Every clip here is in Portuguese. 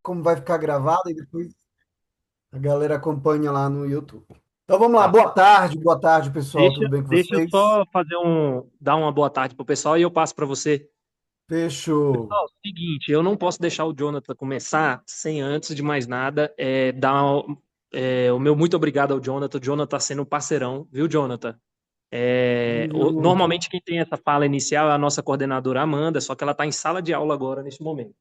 como vai ficar gravado e depois a galera acompanha lá no YouTube. Então vamos lá, Tá. boa tarde, pessoal, Deixa, tudo bem com deixa eu vocês? só dar uma boa tarde pro pessoal e eu passo para você. Fechou. Pessoal, seguinte, eu não posso deixar o Jonathan começar sem, antes de mais nada, o meu muito obrigado ao Jonathan. O Jonathan tá sendo um parceirão, viu, Jonathan? Tamo junto. Normalmente quem tem essa fala inicial é a nossa coordenadora Amanda, só que ela está em sala de aula agora, neste momento.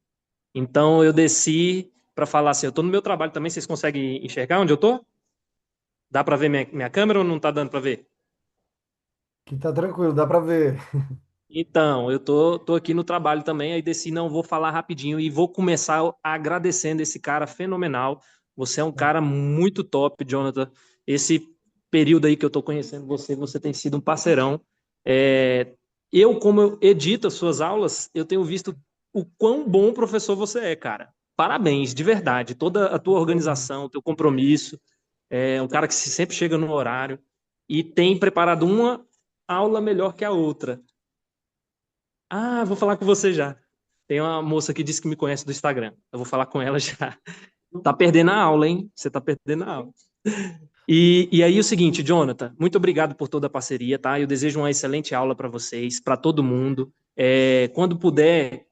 Então eu desci para falar assim, eu estou no meu trabalho também, vocês conseguem enxergar onde eu tô? Dá para ver minha câmera ou não tá dando para ver? Aqui tá tranquilo, dá pra ver. Então, tô aqui no trabalho também, aí desci, não, vou falar rapidinho e vou começar agradecendo esse cara fenomenal. Você é um cara muito top, Jonathan. Esse período aí que eu tô conhecendo você, você tem sido um parceirão. Como eu edito as suas aulas, eu tenho visto o quão bom professor você é, cara. Parabéns, de verdade. Toda a tua organização, teu compromisso, é um cara que sempre chega no horário e tem preparado uma aula melhor que a outra. Ah, vou falar com você já. Tem uma moça que disse que me conhece do Instagram. Eu vou falar com ela já. Tá perdendo a aula, hein? Você tá perdendo a aula. E aí o seguinte, Jonathan, muito obrigado por toda a parceria, tá? Eu desejo uma excelente aula para vocês, para todo mundo. Quando puder,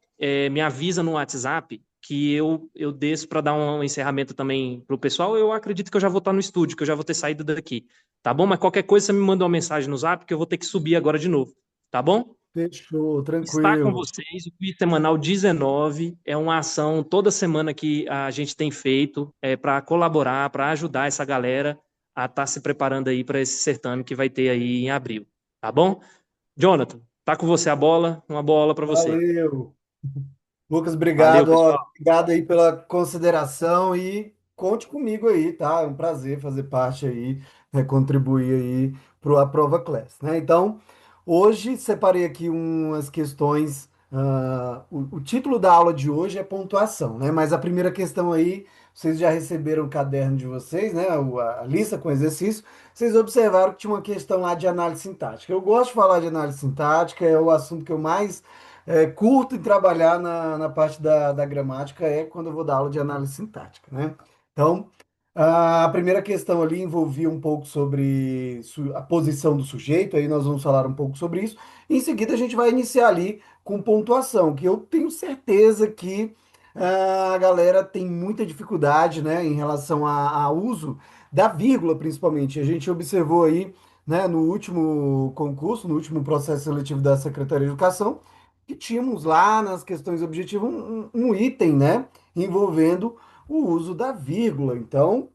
me avisa no WhatsApp que eu desço para dar um encerramento também pro pessoal. Eu acredito que eu já vou estar no estúdio, que eu já vou ter saído daqui, tá bom? Mas qualquer coisa você me manda uma mensagem no Zap que eu vou ter que subir agora de novo, tá bom? Fechou, Está com tranquilo. vocês o Quiz Semanal 19. É uma ação toda semana que a gente tem feito para colaborar, para ajudar essa galera a estar se preparando aí para esse certame que vai ter aí em abril. Tá bom? Jonathan, tá com você a bola. Uma bola para você. Valeu. Lucas, Valeu, obrigado, ó, pessoal. obrigado aí pela consideração e conte comigo aí, tá? É um prazer fazer parte aí, contribuir aí para a Prova Class, né? Então, hoje separei aqui umas questões. O título da aula de hoje é pontuação, né? Mas a primeira questão aí, vocês já receberam o caderno de vocês, né? A lista com exercício. Vocês observaram que tinha uma questão lá de análise sintática. Eu gosto de falar de análise sintática, é o assunto que eu mais curto em trabalhar na parte da gramática é quando eu vou dar aula de análise sintática, né? Então, a primeira questão ali envolvia um pouco sobre a posição do sujeito, aí nós vamos falar um pouco sobre isso. Em seguida, a gente vai iniciar ali com pontuação, que eu tenho certeza que a galera tem muita dificuldade, né, em relação ao uso da vírgula, principalmente. A gente observou aí, né, no último concurso, no último processo seletivo da Secretaria de Educação, que tínhamos lá nas questões objetivas um item, né, envolvendo o uso da vírgula. Então,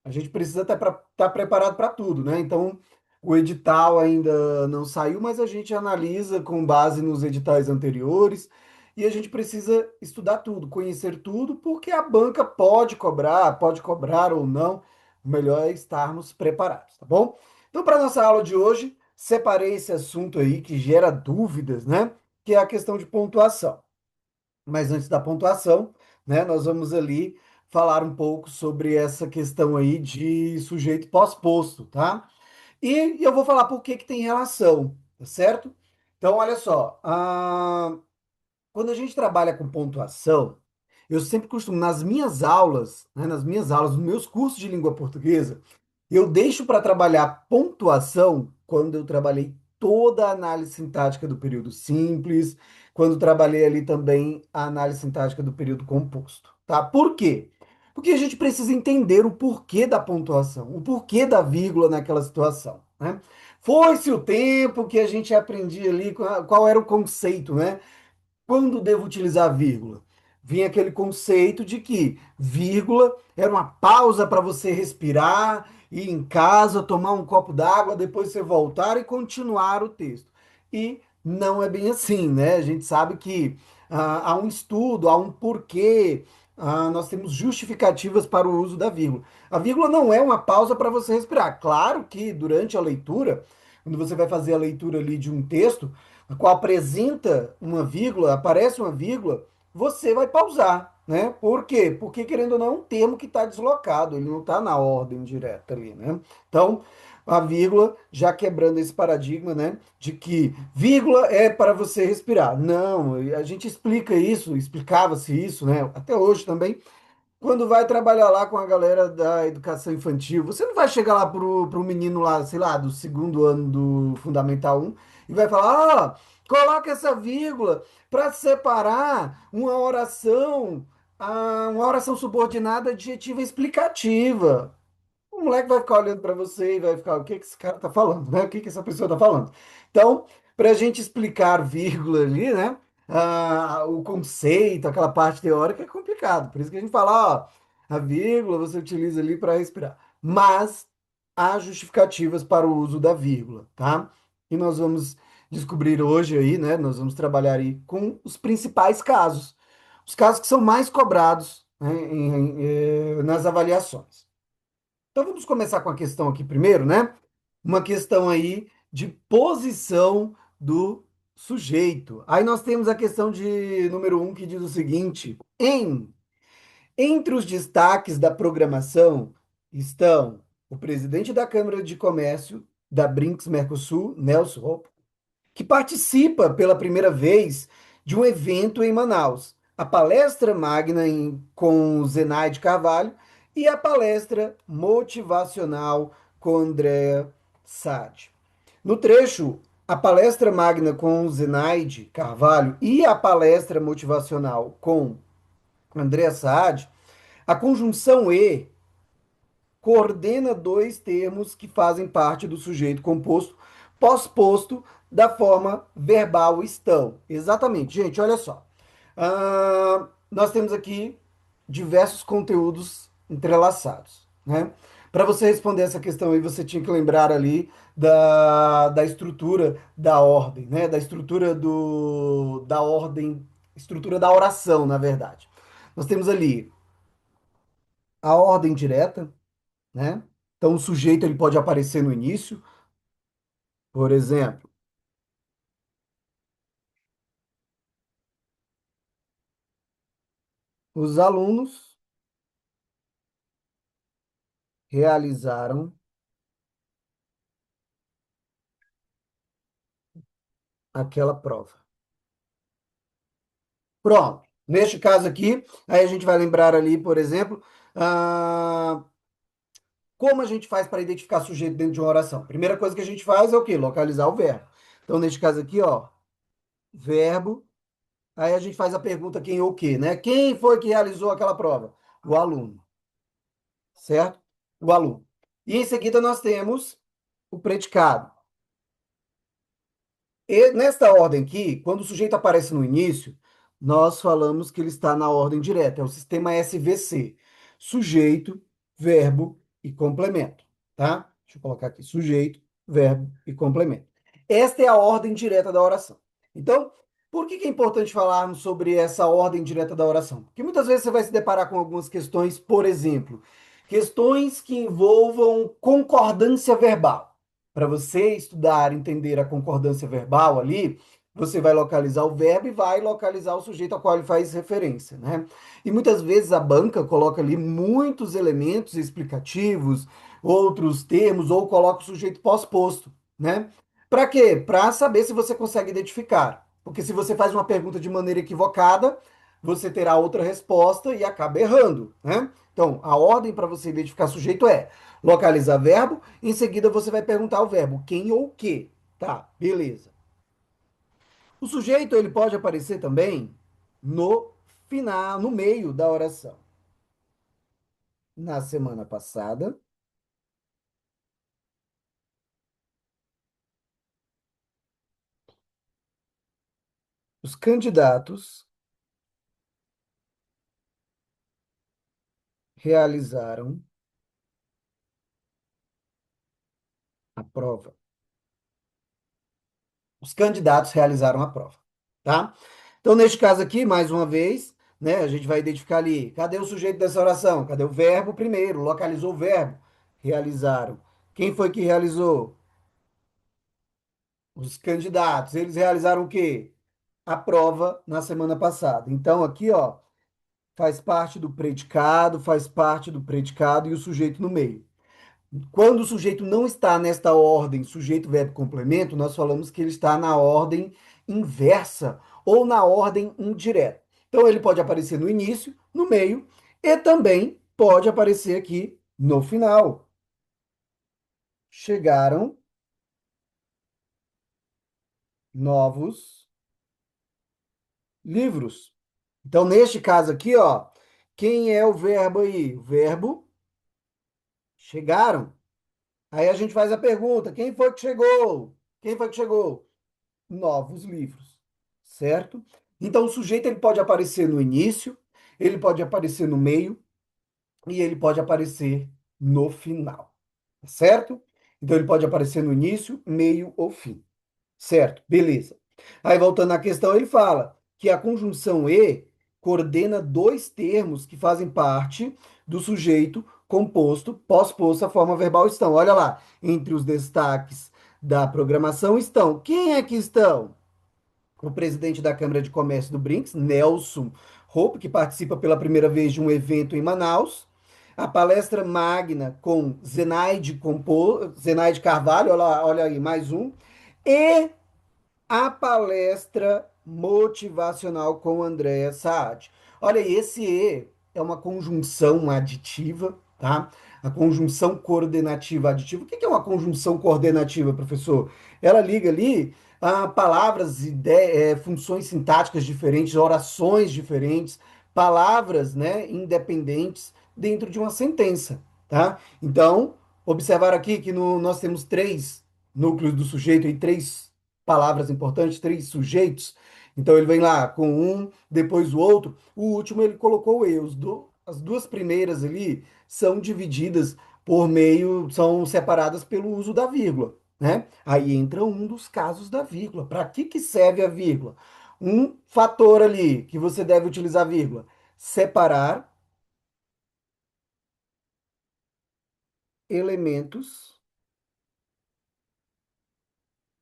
a gente precisa estar preparado para tudo, né? Então, o edital ainda não saiu, mas a gente analisa com base nos editais anteriores e a gente precisa estudar tudo, conhecer tudo, porque a banca pode cobrar ou não. O melhor é estarmos preparados, tá bom? Então, para nossa aula de hoje, separei esse assunto aí que gera dúvidas, né? Que é a questão de pontuação. Mas antes da pontuação, né, nós vamos ali falar um pouco sobre essa questão aí de sujeito pós-posto, tá? E eu vou falar por que que tem relação, tá certo? Então, olha só, quando a gente trabalha com pontuação, eu sempre costumo, nas minhas aulas, né, nos meus cursos de língua portuguesa, eu deixo para trabalhar pontuação quando eu trabalhei toda a análise sintática do período simples, quando trabalhei ali também a análise sintática do período composto, tá? Por quê? Porque a gente precisa entender o porquê da pontuação, o porquê da vírgula naquela situação, né? Foi-se o tempo que a gente aprendia ali qual era o conceito, né? Quando devo utilizar vírgula? Vinha aquele conceito de que vírgula era uma pausa para você respirar, ir em casa, tomar um copo d'água, depois você voltar e continuar o texto. E não é bem assim, né? A gente sabe que há um estudo, há um porquê, nós temos justificativas para o uso da vírgula. A vírgula não é uma pausa para você respirar. Claro que durante a leitura, quando você vai fazer a leitura ali de um texto, a qual apresenta uma vírgula, aparece uma vírgula, você vai pausar, né? Por quê? Porque, querendo ou não, é um termo que está deslocado, ele não está na ordem direta ali, né? Então, a vírgula, já quebrando esse paradigma, né? De que vírgula é para você respirar. Não, a gente explica isso, explicava-se isso, né? Até hoje também, quando vai trabalhar lá com a galera da educação infantil, você não vai chegar lá pro menino lá, sei lá, do segundo ano do Fundamental 1 e vai falar, ó, coloca essa vírgula para separar uma oração subordinada adjetiva explicativa. O moleque vai ficar olhando para você e vai ficar, o que que esse cara tá falando, né? O que que essa pessoa tá falando? Então, para a gente explicar vírgula ali, né? O conceito, aquela parte teórica é complicado. Por isso que a gente fala, ó, a vírgula você utiliza ali para respirar. Mas há justificativas para o uso da vírgula, tá? E nós vamos descobrir hoje aí, né? Nós vamos trabalhar aí com os principais casos, os casos que são mais cobrados, né, nas avaliações. Então vamos começar com a questão aqui primeiro, né? Uma questão aí de posição do sujeito. Aí nós temos a questão de número um que diz o seguinte: entre os destaques da programação estão o presidente da Câmara de Comércio da Brinks Mercosul, Nelson Hope, que participa pela primeira vez de um evento em Manaus, a palestra magna com Zenaide Carvalho e a palestra motivacional com Andréa Sade. No trecho, a palestra magna com Zenaide Carvalho e a palestra motivacional com Andréa Sade, a conjunção e coordena dois termos que fazem parte do sujeito composto pós-posto da forma verbal estão. Exatamente, gente, olha só. Nós temos aqui diversos conteúdos entrelaçados, né? Para você responder essa questão aí, você tinha que lembrar ali da estrutura da ordem, né? Da estrutura da ordem, estrutura da oração, na verdade. Nós temos ali a ordem direta, né? Então, o sujeito ele pode aparecer no início, por exemplo, os alunos realizaram aquela prova. Pronto. Neste caso aqui, aí a gente vai lembrar ali, por exemplo, como a gente faz para identificar sujeito dentro de uma oração. Primeira coisa que a gente faz é o quê? Localizar o verbo. Então, neste caso aqui, ó, verbo. Aí a gente faz a pergunta quem ou o quê, né? Quem foi que realizou aquela prova? O aluno, certo? O aluno. E em seguida nós temos o predicado. E nesta ordem aqui, quando o sujeito aparece no início, nós falamos que ele está na ordem direta, é o sistema SVC. Sujeito, verbo e complemento, tá? Deixa eu colocar aqui, sujeito, verbo e complemento. Esta é a ordem direta da oração. Então, por que é importante falarmos sobre essa ordem direta da oração? Porque muitas vezes você vai se deparar com algumas questões, por exemplo, questões que envolvam concordância verbal. Para você estudar, entender a concordância verbal ali, você vai localizar o verbo e vai localizar o sujeito ao qual ele faz referência, né? E muitas vezes a banca coloca ali muitos elementos explicativos, outros termos, ou coloca o sujeito pós-posto, né? Para quê? Para saber se você consegue identificar. Porque se você faz uma pergunta de maneira equivocada, você terá outra resposta e acaba errando, né? Então, a ordem para você identificar sujeito é localizar verbo, em seguida você vai perguntar o verbo quem ou o que. Tá, beleza. O sujeito ele pode aparecer também no final, no meio da oração. Na semana passada, os candidatos realizaram a prova. Os candidatos realizaram a prova, tá? Então, neste caso aqui, mais uma vez, né, a gente vai identificar ali, cadê o sujeito dessa oração? Cadê o verbo primeiro? Localizou o verbo. Realizaram. Quem foi que realizou? Os candidatos. Eles realizaram o quê? A prova na semana passada. Então, aqui, ó, faz parte do predicado e o sujeito no meio. Quando o sujeito não está nesta ordem, sujeito, verbo, complemento, nós falamos que ele está na ordem inversa ou na ordem indireta. Então ele pode aparecer no início, no meio E também pode aparecer aqui no final. Chegaram novos livros. Então, neste caso aqui, ó, quem é o verbo aí? O verbo chegaram. Aí a gente faz a pergunta: quem foi que chegou? Quem foi que chegou? Novos livros, certo? Então, o sujeito ele pode aparecer no início, ele pode aparecer no meio e ele pode aparecer no final, certo? Então, ele pode aparecer no início, meio ou fim. Certo, beleza. Aí voltando à questão, ele fala que a conjunção e coordena dois termos que fazem parte do sujeito composto, pós-posto à forma verbal estão. Olha lá, entre os destaques da programação estão. Quem é que estão? O presidente da Câmara de Comércio do Brinks, Nelson Hope, que participa pela primeira vez de um evento em Manaus. A palestra magna com Zenaide Carvalho, olha aí, mais um. E a palestra motivacional com Andréa Saad. Olha, esse E é uma conjunção aditiva, tá? A conjunção coordenativa aditiva. O que é uma conjunção coordenativa, professor? Ela liga ali palavras, funções sintáticas diferentes, orações diferentes, palavras, né, independentes dentro de uma sentença, tá? Então, observar aqui que nós temos três núcleos do sujeito e três palavras importantes, três sujeitos. Então ele vem lá com um, depois o outro. O último ele colocou eu. As duas primeiras ali são divididas por meio, são separadas pelo uso da vírgula, né? Aí entra um dos casos da vírgula. Para que serve a vírgula? Um fator ali que você deve utilizar a vírgula: separar elementos,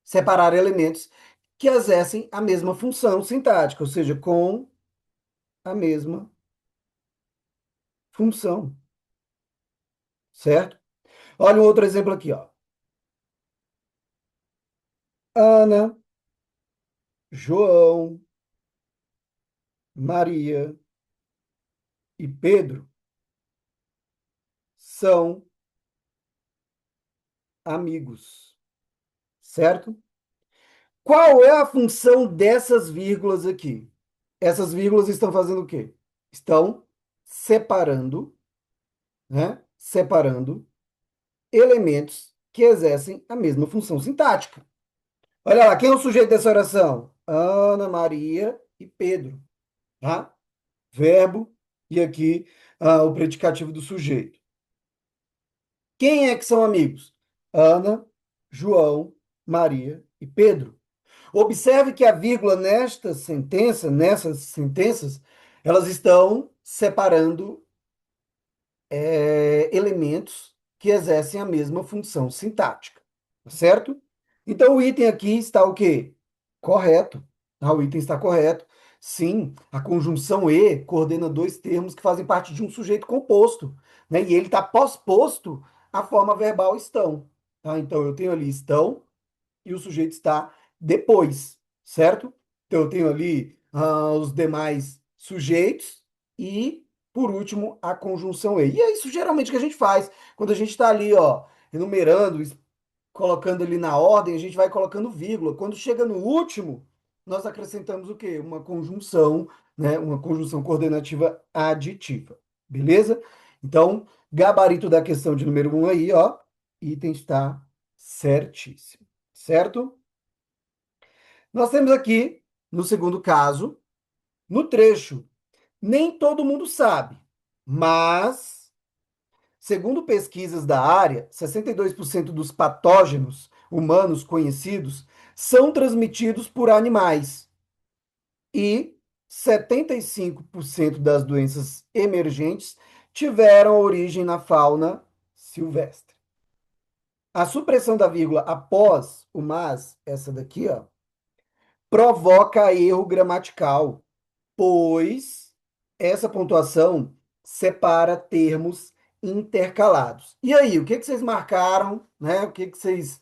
separar elementos que exercem a mesma função sintática, ou seja, com a mesma função, certo? Olha um outro exemplo aqui, ó. Ana, João, Maria e Pedro são amigos, certo? Qual é a função dessas vírgulas aqui? Essas vírgulas estão fazendo o quê? Estão separando, né? Separando elementos que exercem a mesma função sintática. Olha lá, quem é o sujeito dessa oração? Ana, Maria e Pedro, tá? Verbo e aqui o predicativo do sujeito. Quem é que são amigos? Ana, João, Maria e Pedro. Observe que a vírgula nessas sentenças, elas estão separando elementos que exercem a mesma função sintática, tá certo? Então o item aqui está o quê? Correto. Ah, o item está correto. Sim, a conjunção e coordena dois termos que fazem parte de um sujeito composto, né? E ele está pós-posto à forma verbal estão. Tá? Então eu tenho ali estão e o sujeito está depois, certo? Então eu tenho ali os demais sujeitos e, por último, a conjunção e. E é isso geralmente que a gente faz. Quando a gente está ali, ó, enumerando, colocando ali na ordem, a gente vai colocando vírgula. Quando chega no último, nós acrescentamos o quê? Uma conjunção, né? Uma conjunção coordenativa aditiva. Beleza? Então, gabarito da questão de número um aí, ó, item está certíssimo, certo? Nós temos aqui, no segundo caso, no trecho, nem todo mundo sabe, mas, segundo pesquisas da área, 62% dos patógenos humanos conhecidos são transmitidos por animais e 75% das doenças emergentes tiveram origem na fauna silvestre. A supressão da vírgula após o mas, essa daqui, ó, provoca erro gramatical, pois essa pontuação separa termos intercalados. E aí, o que que vocês marcaram, né? O que que vocês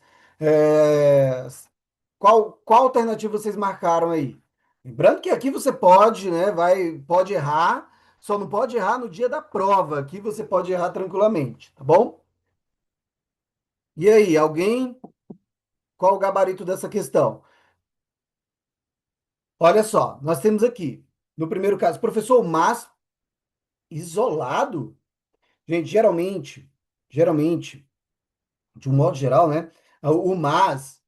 qual alternativa vocês marcaram aí? Lembrando que aqui você pode, né, pode errar, Só não pode errar no dia da prova, que você pode errar tranquilamente, tá bom? E aí, alguém? Qual o gabarito dessa questão? Olha só, nós temos aqui, no primeiro caso, professor, mas isolado? Gente, geralmente, de um modo geral, né? O mas,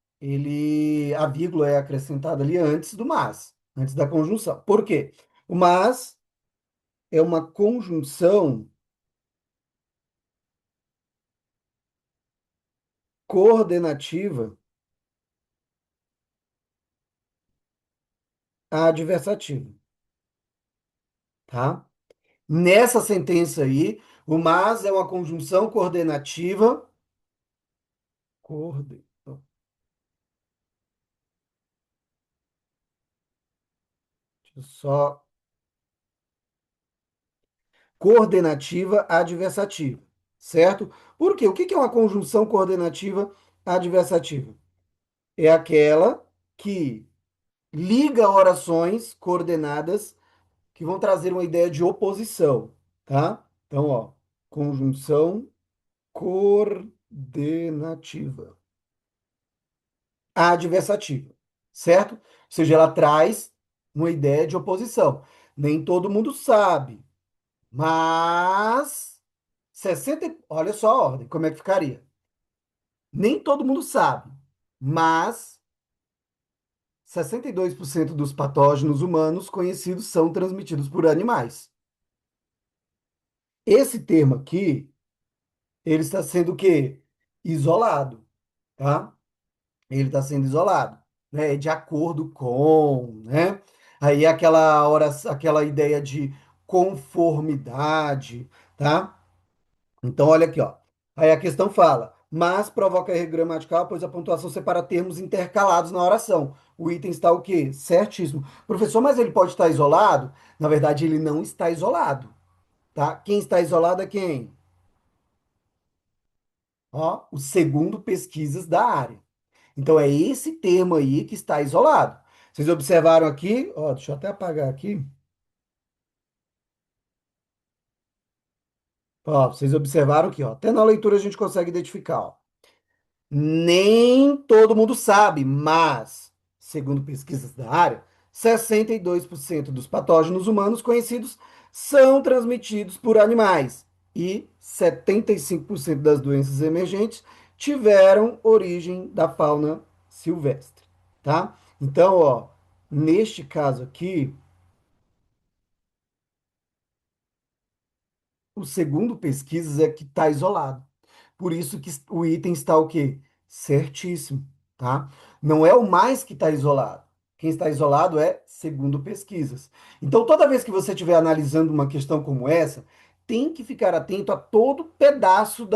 a vírgula é acrescentada ali antes do mas, antes da conjunção. Por quê? O mas é uma conjunção coordenativa adversativa, tá? Nessa sentença aí, o mas é uma conjunção coordenativa. Coorden... Deixa eu só. Coordenativa adversativa, certo? Por quê? O que é uma conjunção coordenativa adversativa? É aquela que liga orações coordenadas que vão trazer uma ideia de oposição, tá? Então, ó, conjunção coordenativa adversativa, certo? Ou seja, ela traz uma ideia de oposição. Nem todo mundo sabe, mas olha só a ordem, como é que ficaria? Nem todo mundo sabe, mas 62% dos patógenos humanos conhecidos são transmitidos por animais. Esse termo aqui, ele está sendo o quê? Isolado, tá? Ele está sendo isolado, né? De acordo com, né? Aí aquela ideia de conformidade, tá? Então, olha aqui, ó. Aí a questão fala, mas provoca erro gramatical, pois a pontuação separa termos intercalados na oração. O item está o quê? Certíssimo. Professor, mas ele pode estar isolado? Na verdade, ele não está isolado, tá? Quem está isolado é quem? Ó, o segundo pesquisas da área. Então, é esse termo aí que está isolado. Vocês observaram aqui? Ó, deixa eu até apagar aqui. Ó, vocês observaram aqui, ó. Até na leitura a gente consegue identificar, ó. Nem todo mundo sabe, mas, segundo pesquisas da área, 62% dos patógenos humanos conhecidos são transmitidos por animais e 75% das doenças emergentes tiveram origem da fauna silvestre, tá? Então, ó, neste caso aqui, o segundo pesquisas é que está isolado. Por isso que o item está o quê? Certíssimo, tá? Não é o mais que está isolado. Quem está isolado é segundo pesquisas. Então, toda vez que você estiver analisando uma questão como essa, tem que ficar atento a todo pedaço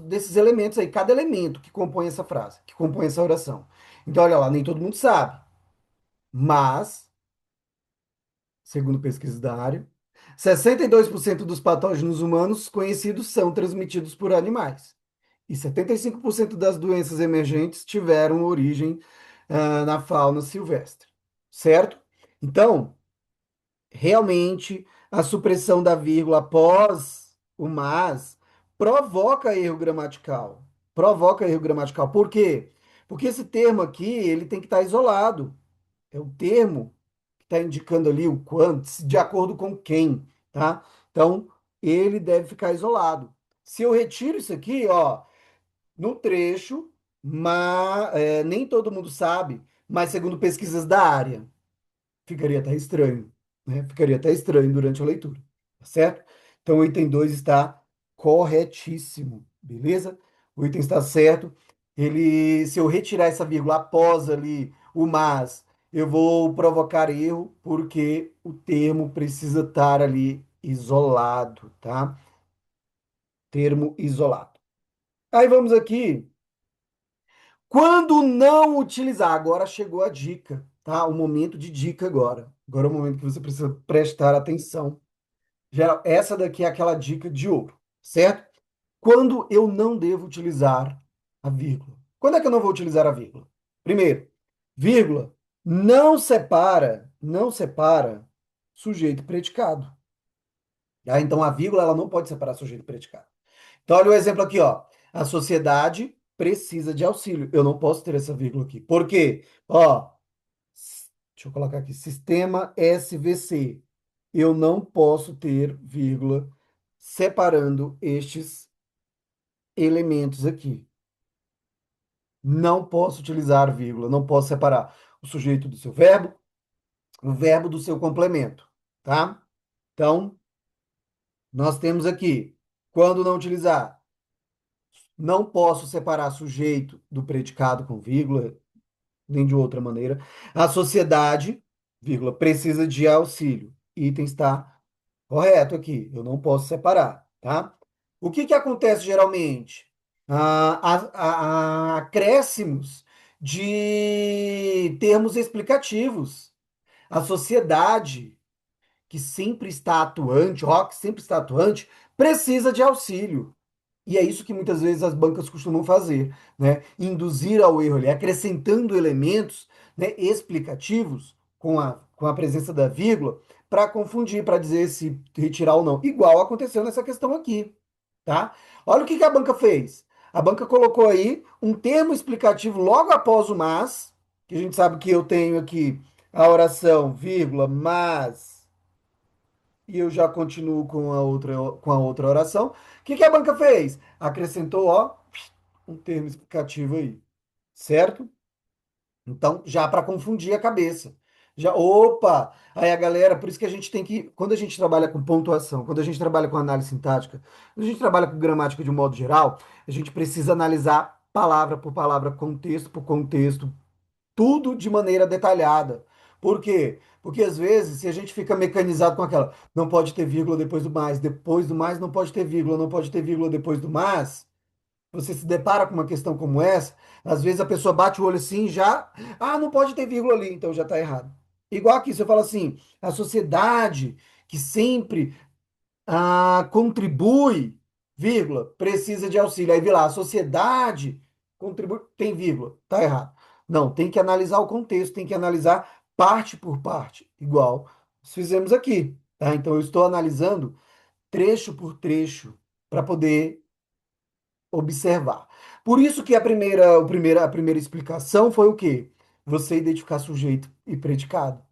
desses elementos aí, cada elemento que compõe essa frase, que compõe essa oração. Então, olha lá, nem todo mundo sabe, mas segundo pesquisas da área. 62% dos patógenos humanos conhecidos são transmitidos por animais. E 75% das doenças emergentes tiveram origem na fauna silvestre. Certo? Então, realmente, a supressão da vírgula após o mas provoca erro gramatical. Provoca erro gramatical. Por quê? Porque esse termo aqui, ele tem que estar isolado. É o termo que está indicando ali o quanto, de acordo com quem, tá? Então, ele deve ficar isolado. Se eu retiro isso aqui, ó, no trecho, nem todo mundo sabe, mas segundo pesquisas da área, ficaria até estranho, né? Ficaria até estranho durante a leitura, tá certo? Então, o item 2 está corretíssimo, beleza? O item está certo. Se eu retirar essa vírgula após ali o mas, eu vou provocar erro, porque o termo precisa estar ali isolado, tá? Termo isolado. Aí vamos aqui. Quando não utilizar, agora chegou a dica, tá? O momento de dica agora. Agora é o momento que você precisa prestar atenção. Essa daqui é aquela dica de ouro, certo? Quando eu não devo utilizar a vírgula. Quando é que eu não vou utilizar a vírgula? Primeiro, vírgula não separa sujeito e predicado. Tá? Então a vírgula ela não pode separar sujeito e predicado. Então olha o exemplo aqui, ó. A sociedade precisa de auxílio. Eu não posso ter essa vírgula aqui. Por quê? Ó, deixa eu colocar aqui, sistema SVC. Eu não posso ter vírgula separando estes elementos aqui. Não posso utilizar vírgula, não posso separar o sujeito do seu verbo, o verbo do seu complemento, tá? Então, nós temos aqui, quando não utilizar, não posso separar sujeito do predicado com vírgula, nem de outra maneira. A sociedade, vírgula, precisa de auxílio. Item está correto aqui, eu não posso separar, tá? O que que acontece geralmente? Acréscimos de termos explicativos. A sociedade, que sempre está atuante, ó, que sempre está atuante, precisa de auxílio. E é isso que muitas vezes as bancas costumam fazer, né? Induzir ao erro ali, acrescentando elementos, né, explicativos com a presença da vírgula para confundir, para dizer se retirar ou não. Igual aconteceu nessa questão aqui, tá? Olha o que que a banca fez. A banca colocou aí um termo explicativo logo após o mas, que a gente sabe que eu tenho aqui a oração, vírgula, mas e eu já continuo com a outra oração. O que que a banca fez? Acrescentou, ó, um termo explicativo aí, certo? Então, já para confundir a cabeça. Já, opa! Aí a galera, por isso que a gente tem que, quando a gente trabalha com pontuação, quando a gente trabalha com análise sintática, quando a gente trabalha com gramática de um modo geral, a gente precisa analisar palavra por palavra, contexto por contexto, tudo de maneira detalhada. Por quê? Porque às vezes, se a gente fica mecanizado com aquela, não pode ter vírgula depois do mais não pode ter vírgula, não pode ter vírgula depois do mais, você se depara com uma questão como essa, às vezes a pessoa bate o olho assim e já, não pode ter vírgula ali, então já está errado. Igual aqui, você fala assim, a sociedade que sempre contribui, vírgula, precisa de auxílio. Aí vê lá, a sociedade contribui, tem vírgula, tá errado. Não, tem que analisar o contexto, tem que analisar parte por parte, igual nós fizemos aqui, tá? Então eu estou analisando trecho por trecho para poder observar. Por isso que a primeira explicação foi o quê? Você identificar sujeito e predicado.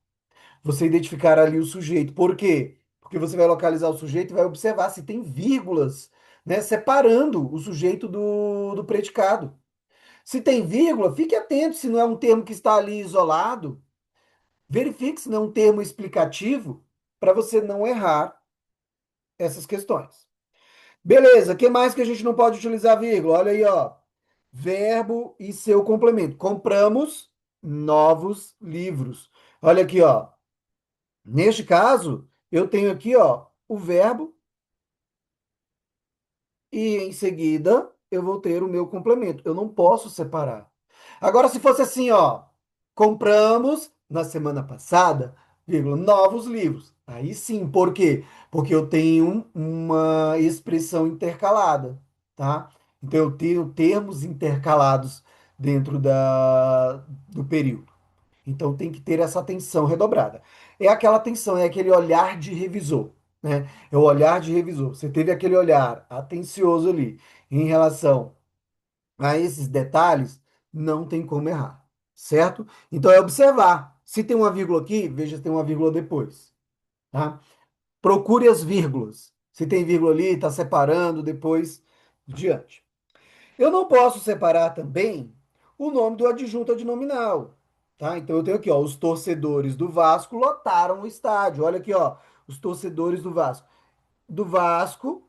Você identificar ali o sujeito. Por quê? Porque você vai localizar o sujeito e vai observar se tem vírgulas, né, separando o sujeito do predicado. Se tem vírgula, fique atento se não é um termo que está ali isolado. Verifique se não é um termo explicativo para você não errar essas questões. Beleza, o que mais que a gente não pode utilizar vírgula? Olha aí, ó. Verbo e seu complemento. Compramos novos livros. Olha aqui, ó. Neste caso, eu tenho aqui, ó, o verbo e em seguida eu vou ter o meu complemento. Eu não posso separar. Agora, se fosse assim, ó, compramos na semana passada, vírgula, novos livros. Aí sim, por quê? Porque eu tenho uma expressão intercalada, tá? Então eu tenho termos intercalados dentro do período. Então tem que ter essa atenção redobrada. É aquela atenção, é aquele olhar de revisor, né? É o olhar de revisor. Você teve aquele olhar atencioso ali em relação a esses detalhes, não tem como errar, certo? Então é observar. Se tem uma vírgula aqui, veja se tem uma vírgula depois, tá? Procure as vírgulas. Se tem vírgula ali, está separando, depois diante. Eu não posso separar também o nome do adjunto adnominal, tá? Então eu tenho aqui, ó, os torcedores do Vasco lotaram o estádio. Olha aqui, ó, os torcedores do Vasco. Do Vasco,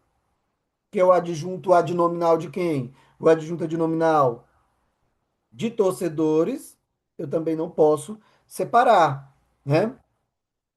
que é o adjunto adnominal de quem? O adjunto adnominal de torcedores, eu também não posso separar, né?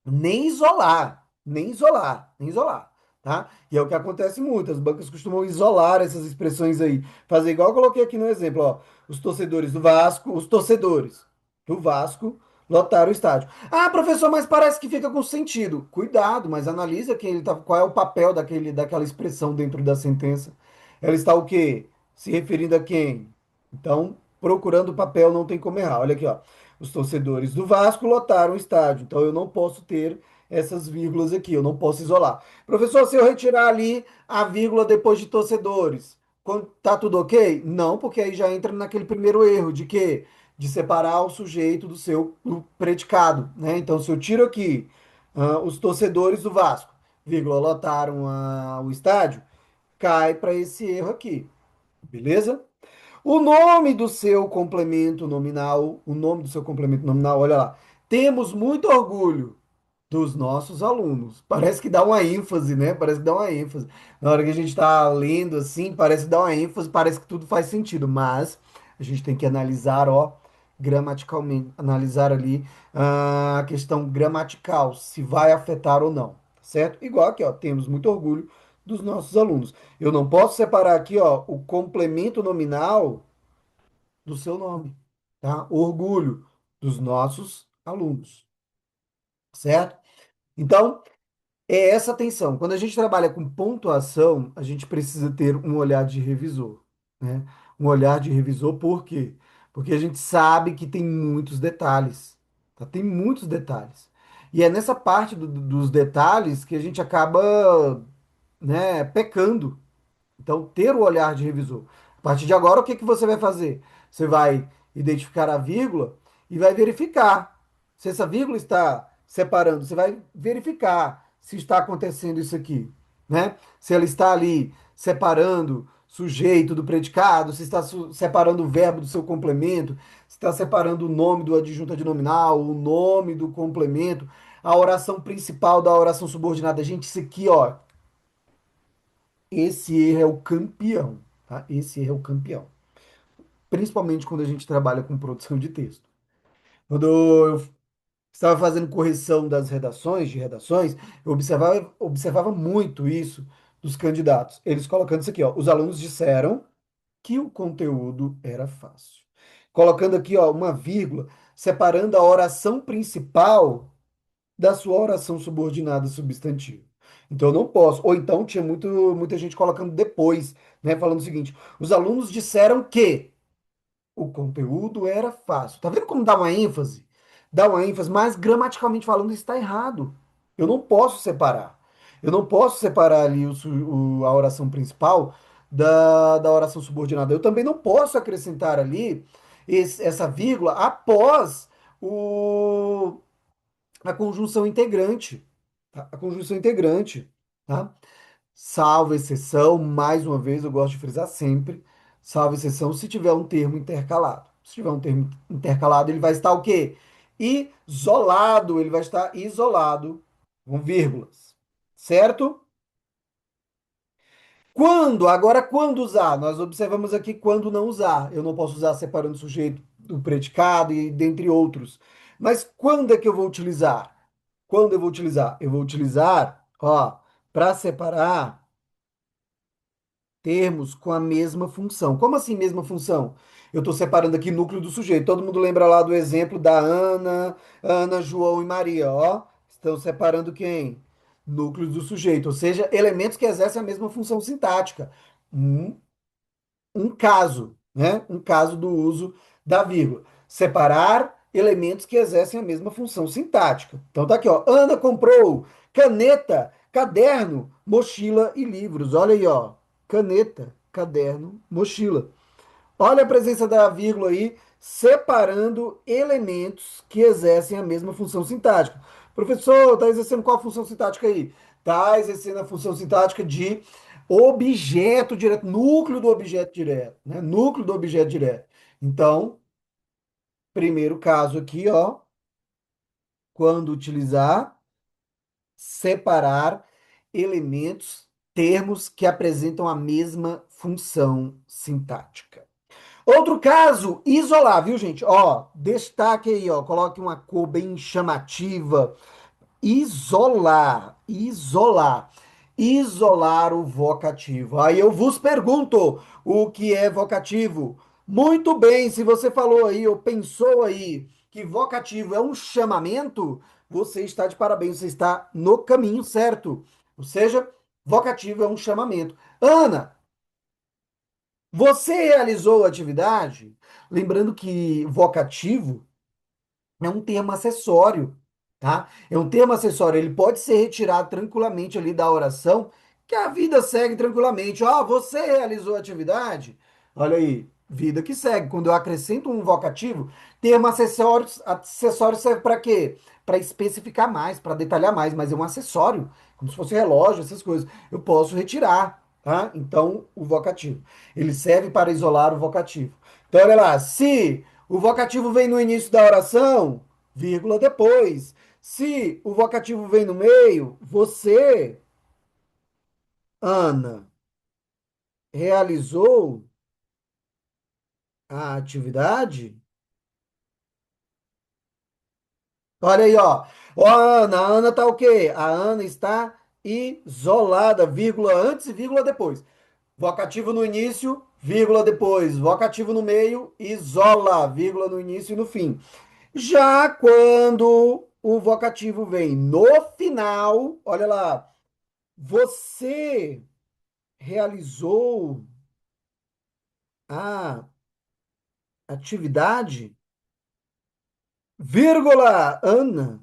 Nem isolar, nem isolar, nem isolar, tá? E é o que acontece muito, as bancas costumam isolar essas expressões aí, fazer igual eu coloquei aqui no exemplo, ó, os torcedores do Vasco, os torcedores do Vasco lotaram o estádio. Ah, professor, mas parece que fica com sentido. Cuidado, mas analisa quem ele tá, qual é o papel daquela expressão dentro da sentença. Ela está o quê? Se referindo a quem? Então, procurando o papel não tem como errar. Olha aqui, ó. Os torcedores do Vasco lotaram o estádio, então eu não posso ter essas vírgulas aqui, eu não posso isolar. Professor, se eu retirar ali a vírgula depois de torcedores, tá tudo ok? Não, porque aí já entra naquele primeiro erro de quê? De separar o sujeito do predicado, né? Então, se eu tiro aqui os torcedores do Vasco, vírgula, lotaram o estádio, cai para esse erro aqui, beleza? O nome do seu complemento nominal, o nome do seu complemento nominal, olha lá. Temos muito orgulho dos nossos alunos. Parece que dá uma ênfase, né? Parece que dá uma ênfase. Na hora que a gente está lendo assim, parece que dá uma ênfase, parece que tudo faz sentido, mas a gente tem que analisar, ó, gramaticalmente, analisar ali a questão gramatical, se vai afetar ou não, tá certo? Igual aqui, ó, temos muito orgulho dos nossos alunos. Eu não posso separar aqui, ó, o complemento nominal do seu nome, tá? Orgulho dos nossos alunos, certo? Então, é essa atenção. Quando a gente trabalha com pontuação, a gente precisa ter um olhar de revisor, né? Um olhar de revisor, por quê? Porque a gente sabe que tem muitos detalhes, tá? Tem muitos detalhes. E é nessa parte dos detalhes que a gente acaba, né, pecando. Então, ter o olhar de revisor. A partir de agora, o que que você vai fazer? Você vai identificar a vírgula e vai verificar se essa vírgula está separando. Você vai verificar se está acontecendo isso aqui, né? Se ela está ali separando sujeito do predicado, se está separando o verbo do seu complemento, se está separando o nome do adjunto adnominal, o nome do complemento, a oração principal da oração subordinada. Gente, isso aqui, ó, esse erro é o campeão, tá? Esse erro é o campeão. Principalmente quando a gente trabalha com produção de texto. Quando eu estava fazendo correção das redações, de redações, eu observava muito isso dos candidatos. Eles colocando isso aqui, ó. Os alunos disseram que o conteúdo era fácil. Colocando aqui, ó, uma vírgula, separando a oração principal da sua oração subordinada substantiva. Então eu não posso. Ou então tinha muita gente colocando depois, né? Falando o seguinte: os alunos disseram que o conteúdo era fácil. Tá vendo como dá uma ênfase? Dá uma ênfase, mas gramaticalmente falando, isso está errado. Eu não posso separar. Eu não posso separar ali a oração principal da oração subordinada. Eu também não posso acrescentar ali essa vírgula após o, a conjunção integrante, tá? A conjunção integrante, tá? Salvo exceção, mais uma vez, eu gosto de frisar sempre, salvo exceção se tiver um termo intercalado. Se tiver um termo intercalado, ele vai estar o quê? Isolado, ele vai estar isolado com vírgulas, certo? Quando? Agora, quando usar? Nós observamos aqui quando não usar. Eu não posso usar separando o sujeito do predicado e dentre outros. Mas quando é que eu vou utilizar? Quando eu vou utilizar? Eu vou utilizar, ó, para separar termos com a mesma função. Como assim mesma função? Eu estou separando aqui núcleo do sujeito. Todo mundo lembra lá do exemplo da Ana, João e Maria, ó. Estão separando quem? Núcleos do sujeito, ou seja, elementos que exercem a mesma função sintática. Um, um caso, né? Um caso do uso da vírgula. Separar elementos que exercem a mesma função sintática. Então tá aqui, ó. Ana comprou caneta, caderno, mochila e livros. Olha aí, ó. Caneta, caderno, mochila. Olha a presença da vírgula aí, separando elementos que exercem a mesma função sintática. Professor, está exercendo qual função sintática aí? Está exercendo a função sintática de objeto direto, núcleo do objeto direto, né? Núcleo do objeto direto. Então, primeiro caso aqui, ó, quando utilizar, separar elementos, termos que apresentam a mesma função sintática. Outro caso, isolar, viu, gente? Ó, destaque aí, ó, coloque uma cor bem chamativa. Isolar, isolar. Isolar o vocativo. Aí eu vos pergunto, o que é vocativo? Muito bem, se você falou aí ou pensou aí que vocativo é um chamamento, você está de parabéns, você está no caminho certo. Ou seja, vocativo é um chamamento. Ana, você realizou a atividade? Lembrando que vocativo é um termo acessório. tá? É um termo acessório, ele pode ser retirado tranquilamente ali da oração, que a vida segue tranquilamente. Ó, você realizou a atividade? Olha aí, vida que segue. Quando eu acrescento um vocativo, termo acessório, acessório serve para quê? Para especificar mais, para detalhar mais, mas é um acessório, como se fosse relógio, essas coisas. Eu posso retirar, tá? Então, o vocativo. Ele serve para isolar o vocativo. Então, olha lá, se o vocativo vem no início da oração, vírgula depois. Se o vocativo vem no meio, você, Ana, realizou a atividade? Olha aí, ó. Ó, a Ana tá o quê? A Ana está isolada, vírgula antes e vírgula depois. Vocativo no início, vírgula depois. Vocativo no meio, isola, vírgula no início e no fim. Já quando o vocativo vem no final, olha lá, você realizou a atividade, vírgula, Ana.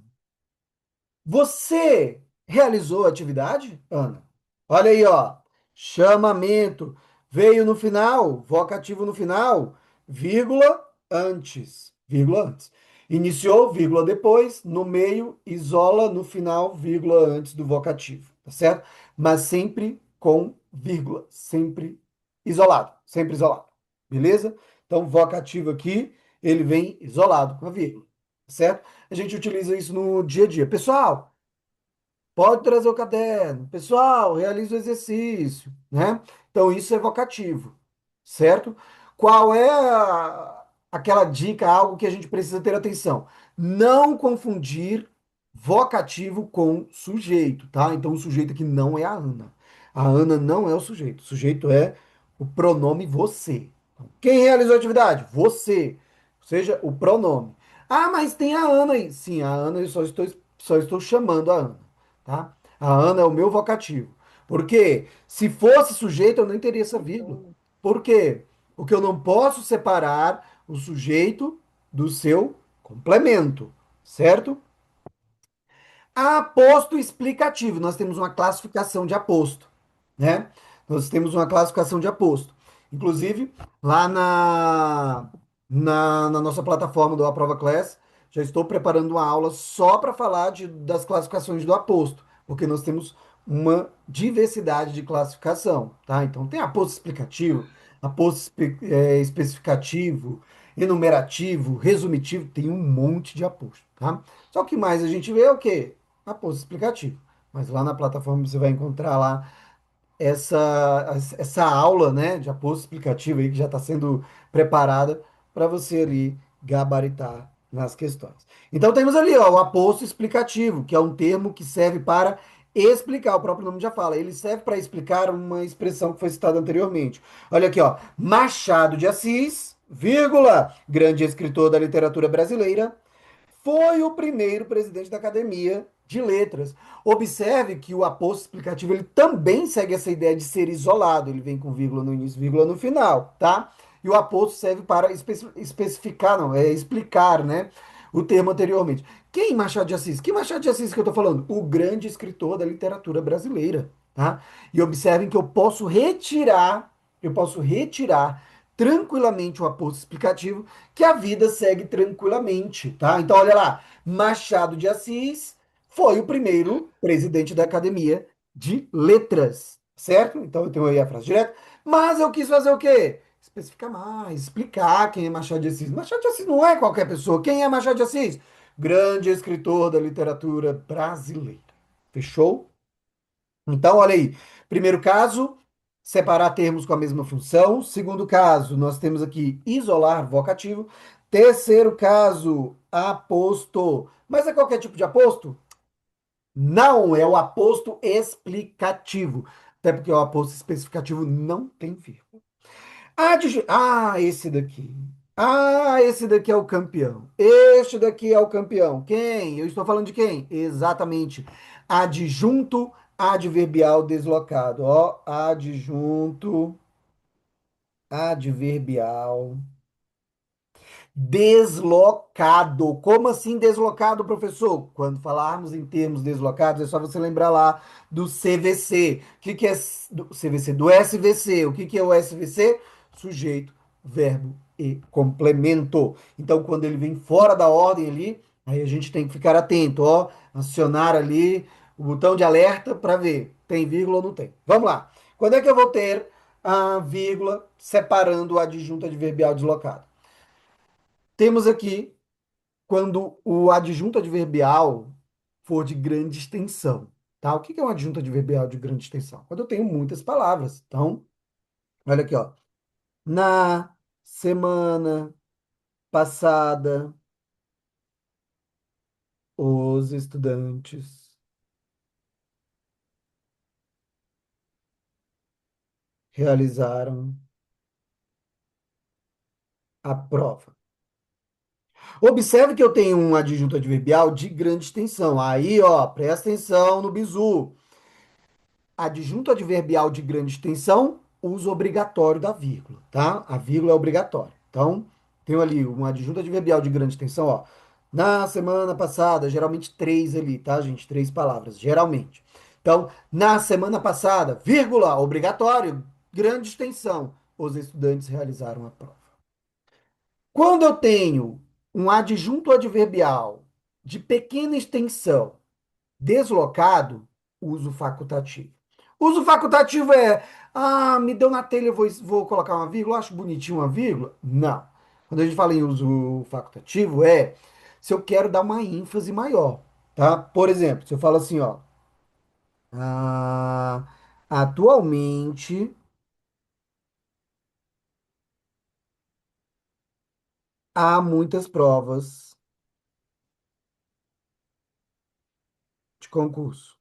Você realizou a atividade, Ana? Olha aí, ó. Chamamento. Veio no final, vocativo no final, vírgula antes. Vírgula antes. Iniciou, vírgula depois, no meio, isola, no final, vírgula antes do vocativo. Tá certo? Mas sempre com vírgula. Sempre isolado. Sempre isolado. Beleza? Então, vocativo aqui, ele vem isolado com a vírgula. Tá certo? A gente utiliza isso no dia a dia. Pessoal, pode trazer o caderno. Pessoal, realiza o exercício, né? Então, isso é vocativo, certo? Qual é aquela dica, algo que a gente precisa ter atenção? Não confundir vocativo com sujeito, tá? Então, o sujeito aqui não é a Ana. A Ana não é o sujeito. O sujeito é o pronome você. Então, quem realizou a atividade? Você. Ou seja, o pronome. Ah, mas tem a Ana aí. Sim, a Ana eu só estou chamando a Ana, tá? A Ana é o meu vocativo. Porque se fosse sujeito, eu nem teria essa vírgula. Por quê? Porque eu não posso separar o sujeito do seu complemento, certo? Aposto explicativo. Nós temos uma classificação de aposto, né? Nós temos uma classificação de aposto. Inclusive, lá na nossa plataforma do Aprova Class, já estou preparando uma aula só para falar das classificações do aposto, porque nós temos uma diversidade de classificação, tá? Então, tem aposto explicativo, aposto especificativo, enumerativo, resumitivo, tem um monte de aposto, tá? Só que mais a gente vê é o quê? Aposto explicativo. Mas lá na plataforma você vai encontrar lá essa aula, né, de aposto explicativo aí que já está sendo preparada para você ali gabaritar nas questões. Então temos ali, ó, o aposto explicativo, que é um termo que serve para explicar, o próprio nome já fala, ele serve para explicar uma expressão que foi citada anteriormente. Olha aqui, ó, Machado de Assis, vírgula, grande escritor da literatura brasileira, foi o primeiro presidente da Academia de Letras. Observe que o aposto explicativo ele também segue essa ideia de ser isolado. Ele vem com vírgula no início, vírgula no final, tá? E o aposto serve para especificar, não, é explicar, né? O termo anteriormente. Quem Machado de Assis? Que Machado de Assis que eu estou falando? O grande escritor da literatura brasileira, tá? E observem que eu posso retirar tranquilamente o aposto explicativo, que a vida segue tranquilamente, tá? Então, olha lá, Machado de Assis foi o primeiro presidente da Academia de Letras, certo? Então, eu tenho aí a frase direta, mas eu quis fazer o quê? Especificar mais, explicar quem é Machado de Assis. Machado de Assis não é qualquer pessoa. Quem é Machado de Assis? Grande escritor da literatura brasileira. Fechou? Então, olha aí. Primeiro caso, separar termos com a mesma função. Segundo caso, nós temos aqui isolar vocativo. Terceiro caso, aposto. Mas é qualquer tipo de aposto? Não, é o aposto explicativo. Até porque o aposto especificativo não tem vírgula. Esse daqui. Esse daqui é o campeão. Este daqui é o campeão. Quem? Eu estou falando de quem? Exatamente. Adjunto adverbial deslocado. Ó, adjunto adverbial Deslocado. Como assim deslocado, professor? Quando falarmos em termos deslocados, é só você lembrar lá do CVC. O que que é do CVC? Do SVC. O que que é o SVC? Sujeito, verbo e complemento. Então, quando ele vem fora da ordem ali, aí a gente tem que ficar atento, ó, acionar ali o botão de alerta para ver tem vírgula ou não tem. Vamos lá. Quando é que eu vou ter a vírgula separando o adjunto adverbial deslocado? Temos aqui quando o adjunto adverbial for de grande extensão, tá? O que que é um adjunto adverbial de grande extensão? Quando eu tenho muitas palavras. Então, olha aqui, ó. Na semana passada, os estudantes realizaram a prova. Observe que eu tenho um adjunto adverbial de grande extensão. Aí, ó, presta atenção no bizu. Adjunto adverbial de grande extensão, uso obrigatório da vírgula, tá? A vírgula é obrigatória. Então, tenho ali um adjunto adverbial de grande extensão, ó. Na semana passada, geralmente três ali, tá, gente? Três palavras, geralmente. Então, na semana passada, vírgula, obrigatório, grande extensão. Os estudantes realizaram a prova. Quando eu tenho um adjunto adverbial de pequena extensão, deslocado, uso facultativo. Uso facultativo é, me deu na telha, vou colocar uma vírgula, acho bonitinho uma vírgula? Não. Quando a gente fala em uso facultativo, é se eu quero dar uma ênfase maior, tá? Por exemplo, se eu falo assim, ó, atualmente há muitas provas de concurso.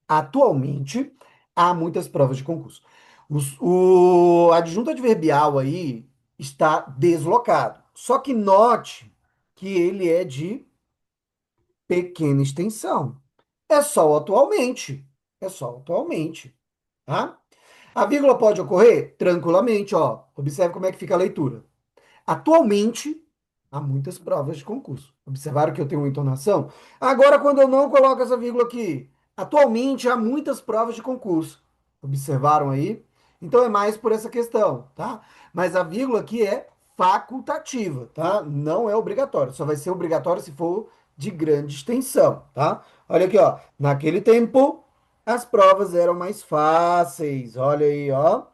Atualmente, há muitas provas de concurso. O adjunto adverbial aí está deslocado. Só que note que ele é de pequena extensão. É só o atualmente. É só o atualmente, tá? A vírgula pode ocorrer tranquilamente, ó. Observe como é que fica a leitura. Atualmente, há muitas provas de concurso. Observaram que eu tenho uma entonação? Agora, quando eu não coloco essa vírgula aqui, atualmente há muitas provas de concurso. Observaram aí? Então é mais por essa questão, tá? Mas a vírgula aqui é facultativa, tá? Não é obrigatório. Só vai ser obrigatório se for de grande extensão, tá? Olha aqui, ó. Naquele tempo, as provas eram mais fáceis. Olha aí, ó.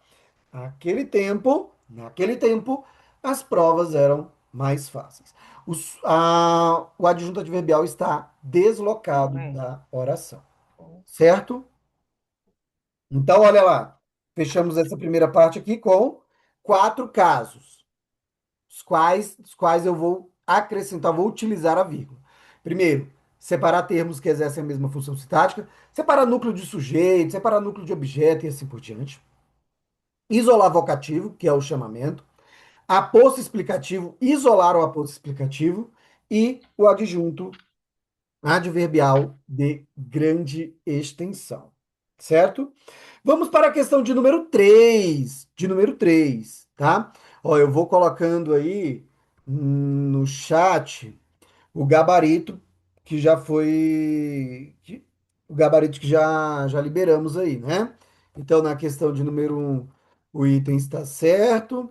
Naquele tempo, as provas eram mais fáceis. O adjunto adverbial está deslocado da oração, certo? Então, olha lá. Fechamos essa primeira parte aqui com quatro casos, os quais eu vou acrescentar, vou utilizar a vírgula. Primeiro, separar termos que exercem a mesma função sintática, separar núcleo de sujeito, separar núcleo de objeto e assim por diante. Isolar vocativo, que é o chamamento. Aposto explicativo, isolar o aposto explicativo e o adjunto adverbial de grande extensão, certo? Vamos para a questão de número 3, tá? Ó, eu vou colocando aí no chat o gabarito que já foi o gabarito que já liberamos aí, né? Então, na questão de número 1, o item está certo.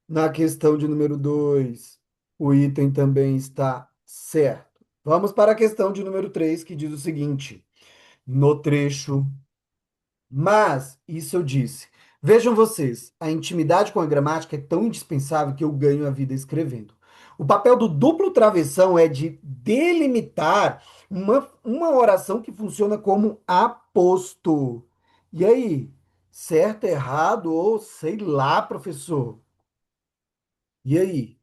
Na questão de número 2, o item também está certo. Vamos para a questão de número 3, que diz o seguinte: no trecho, mas, isso eu disse. Vejam vocês, a intimidade com a gramática é tão indispensável que eu ganho a vida escrevendo. O papel do duplo travessão é de delimitar uma oração que funciona como aposto. E aí, certo, errado ou sei lá, professor? E aí?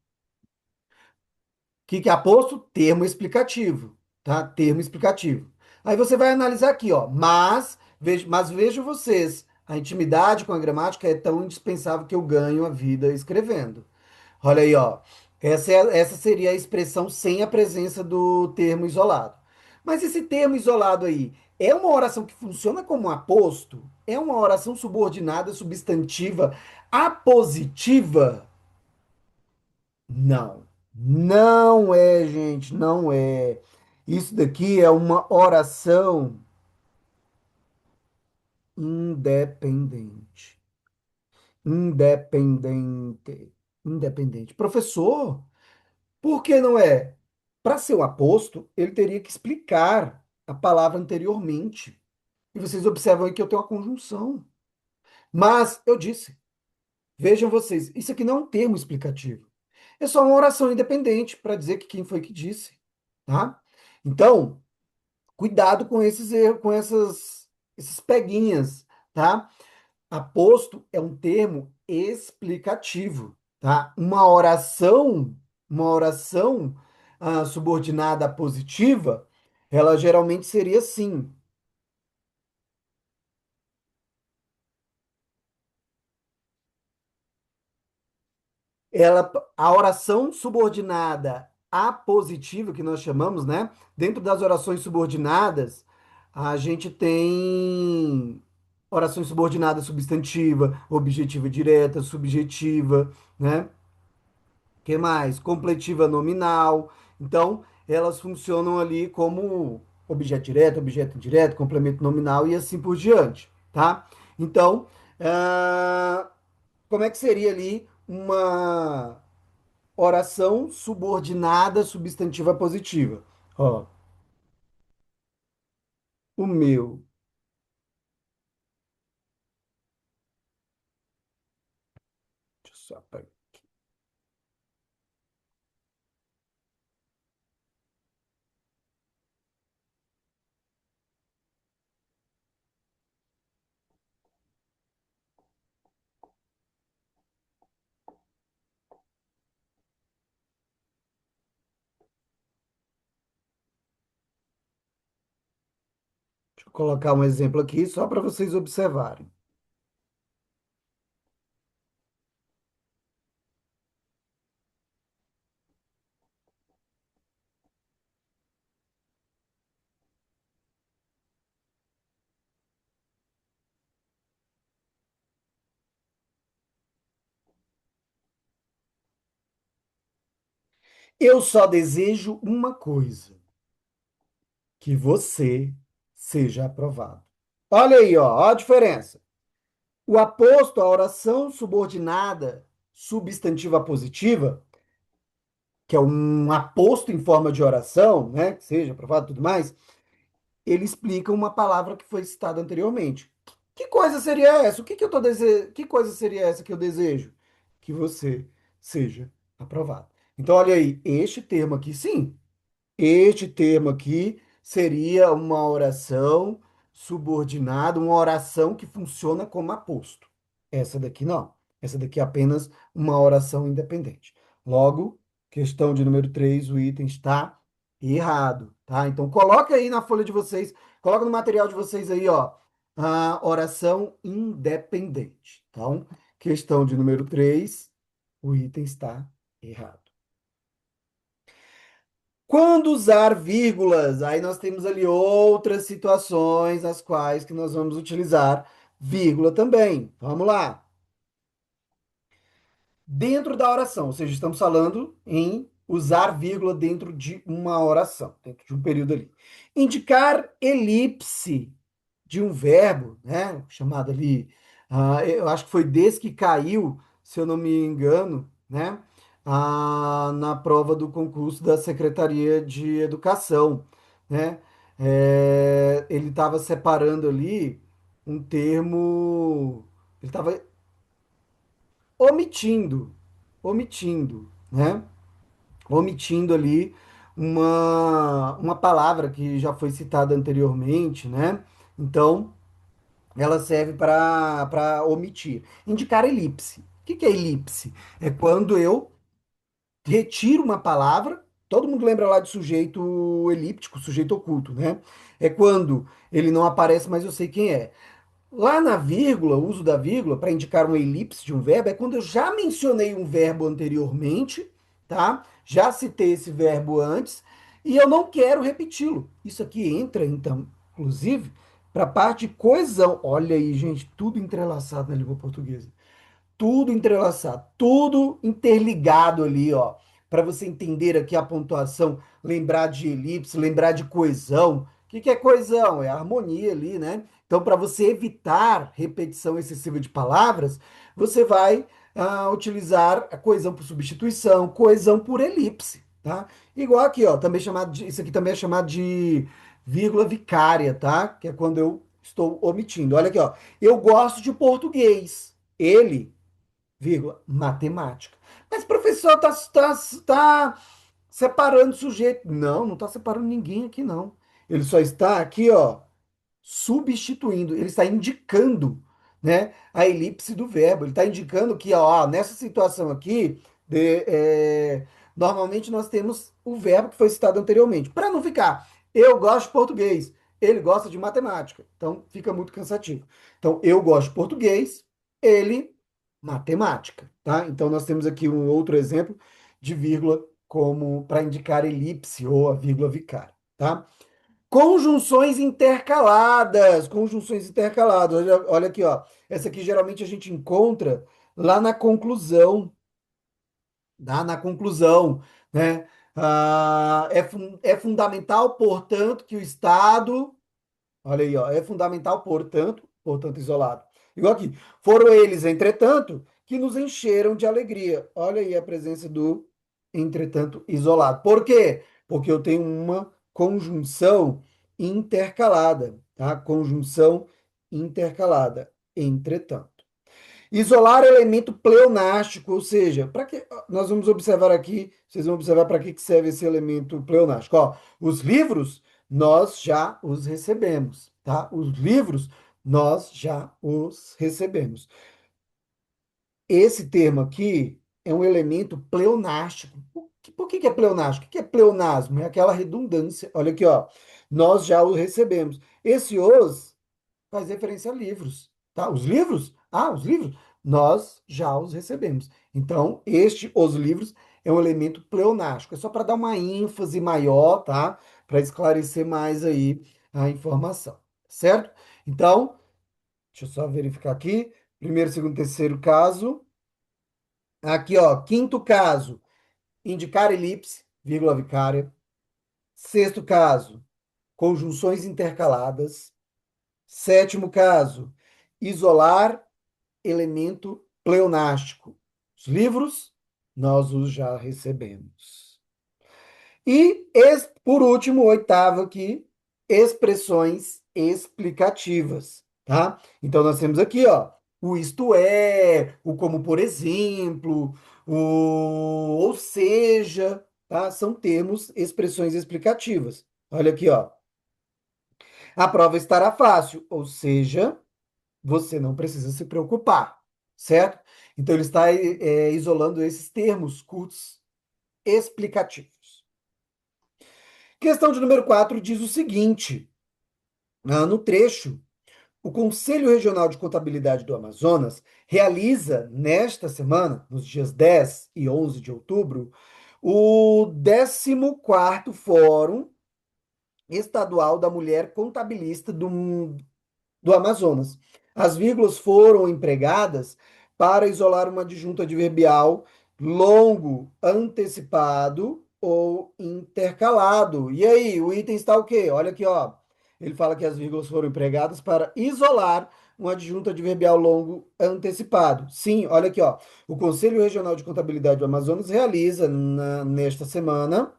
Que é aposto? Termo explicativo, tá? Termo explicativo. Aí você vai analisar aqui, ó. Mas vejo vocês, a intimidade com a gramática é tão indispensável que eu ganho a vida escrevendo. Olha aí, ó. Essa seria a expressão sem a presença do termo isolado. Mas esse termo isolado aí é uma oração que funciona como um aposto? É uma oração subordinada substantiva apositiva? Não. Não é, gente, não é. Isso daqui é uma oração independente. Independente. Independente. Professor, por que não é? Para ser um aposto, ele teria que explicar a palavra anteriormente. E vocês observam aí que eu tenho uma conjunção. Mas eu disse, vejam vocês, isso aqui não é um termo explicativo. É só uma oração independente para dizer que quem foi que disse, tá? Então, cuidado com esses erros, com esses peguinhas, tá? Aposto é um termo explicativo, tá? Uma oração subordinada à positiva, ela geralmente seria assim. A oração subordinada à positiva, que nós chamamos, né? Dentro das orações subordinadas, a gente tem orações subordinadas substantiva, objetiva direta, subjetiva, né? Que mais? Completiva nominal. Então, elas funcionam ali como objeto direto, objeto indireto, complemento nominal e assim por diante, tá? Então, como é que seria ali uma oração subordinada substantiva positiva? Ó, o meu. Deixa eu só apagar. Deixa eu colocar um exemplo aqui só para vocês observarem. Eu só desejo uma coisa, que você seja aprovado. Olha aí, ó a diferença. O aposto, a oração subordinada substantiva positiva, que é um aposto em forma de oração, né, que seja aprovado e tudo mais, ele explica uma palavra que foi citada anteriormente. Que coisa seria essa? O que que eu tô Que coisa seria essa que eu desejo? Que você seja aprovado. Então, olha aí, este termo aqui, sim, este termo aqui seria uma oração subordinada, uma oração que funciona como aposto. Essa daqui não. Essa daqui é apenas uma oração independente. Logo, questão de número 3, o item está errado, tá? Então coloca aí na folha de vocês, coloca no material de vocês aí, ó, a oração independente. Então, questão de número 3, o item está errado. Quando usar vírgulas, aí nós temos ali outras situações as quais que nós vamos utilizar vírgula também. Vamos lá. Dentro da oração, ou seja, estamos falando em usar vírgula dentro de uma oração, dentro de um período ali. Indicar elipse de um verbo, né, chamado ali, eu acho que foi desse que caiu, se eu não me engano, né, na prova do concurso da Secretaria de Educação, né, ele estava separando ali um termo, ele estava omitindo, né, omitindo ali uma palavra que já foi citada anteriormente, né, então ela serve para omitir. Indicar elipse. O que que é elipse? É quando eu retiro uma palavra. Todo mundo lembra lá de sujeito elíptico, sujeito oculto, né? É quando ele não aparece, mas eu sei quem é. Lá na vírgula, o uso da vírgula para indicar uma elipse de um verbo é quando eu já mencionei um verbo anteriormente, tá? Já citei esse verbo antes e eu não quero repeti-lo. Isso aqui entra, então, inclusive, para a parte de coesão. Olha aí, gente, tudo entrelaçado na língua portuguesa. tudo entrelaçado, tudo interligado ali, ó, para você entender aqui a pontuação, lembrar de elipse, lembrar de coesão. O que que é coesão? É a harmonia ali, né? Então, para você evitar repetição excessiva de palavras, você vai utilizar a coesão por substituição, coesão por elipse, tá? Igual aqui, ó, também chamado de, isso aqui também é chamado de vírgula vicária, tá? Que é quando eu estou omitindo. Olha aqui, ó. Eu gosto de português. Ele, vírgula, matemática. Mas, professor, tá separando o sujeito. Não, não está separando ninguém aqui, não. Ele só está aqui, ó, substituindo, ele está indicando, né, a elipse do verbo. Ele está indicando que, ó, nessa situação aqui, normalmente nós temos o verbo que foi citado anteriormente. Para não ficar, eu gosto de português, ele gosta de matemática. Então, fica muito cansativo. Então, eu gosto de português, ele, matemática, tá? Então, nós temos aqui um outro exemplo de vírgula como para indicar elipse ou a vírgula vicária, tá? Conjunções intercaladas, conjunções intercaladas. Olha, olha aqui, ó. Essa aqui geralmente a gente encontra lá na conclusão, tá? Na conclusão, né? É fundamental, portanto, que o Estado, olha aí, ó, é fundamental, portanto, isolado. Igual aqui. Foram eles, entretanto, que nos encheram de alegria. Olha aí a presença do entretanto isolado. Por quê? Porque eu tenho uma conjunção intercalada, tá? Conjunção intercalada. Entretanto. Isolar elemento pleonástico, ou seja, para que nós vamos observar aqui, vocês vão observar para que serve esse elemento pleonástico. Ó, os livros nós já os recebemos, tá? Os livros nós já os recebemos. Esse termo aqui é um elemento pleonástico. Por que é pleonástico? O que é pleonasmo? É aquela redundância. Olha aqui, ó. Nós já o recebemos. Esse os faz referência a livros, tá? Os livros? Ah, os livros, nós já os recebemos. Então, os livros, é um elemento pleonástico. É só para dar uma ênfase maior, tá? Para esclarecer mais aí a informação, certo? Então, deixa eu só verificar aqui. Primeiro, segundo, terceiro caso. Aqui, ó, quinto caso, indicar elipse, vírgula vicária. Sexto caso, conjunções intercaladas. Sétimo caso, isolar elemento pleonástico. Os livros, nós os já recebemos. E, por último, oitavo aqui, expressões explicativas, tá? Então, nós temos aqui, ó, o isto é, o como por exemplo, o ou seja, tá? São termos, expressões explicativas. Olha aqui, ó. A prova estará fácil, ou seja, você não precisa se preocupar, certo? Então, ele está isolando esses termos curtos explicativos. Questão de número 4 diz o seguinte: no trecho, o Conselho Regional de Contabilidade do Amazonas realiza nesta semana, nos dias 10 e 11 de outubro, o 14º Fórum Estadual da Mulher Contabilista do Amazonas. As vírgulas foram empregadas para isolar uma adjunta adverbial longo, antecipado ou intercalado. E aí, o item está o quê? Olha aqui, ó. Ele fala que as vírgulas foram empregadas para isolar um adjunto adverbial longo antecipado. Sim, olha aqui, ó. O Conselho Regional de Contabilidade do Amazonas realiza nesta semana,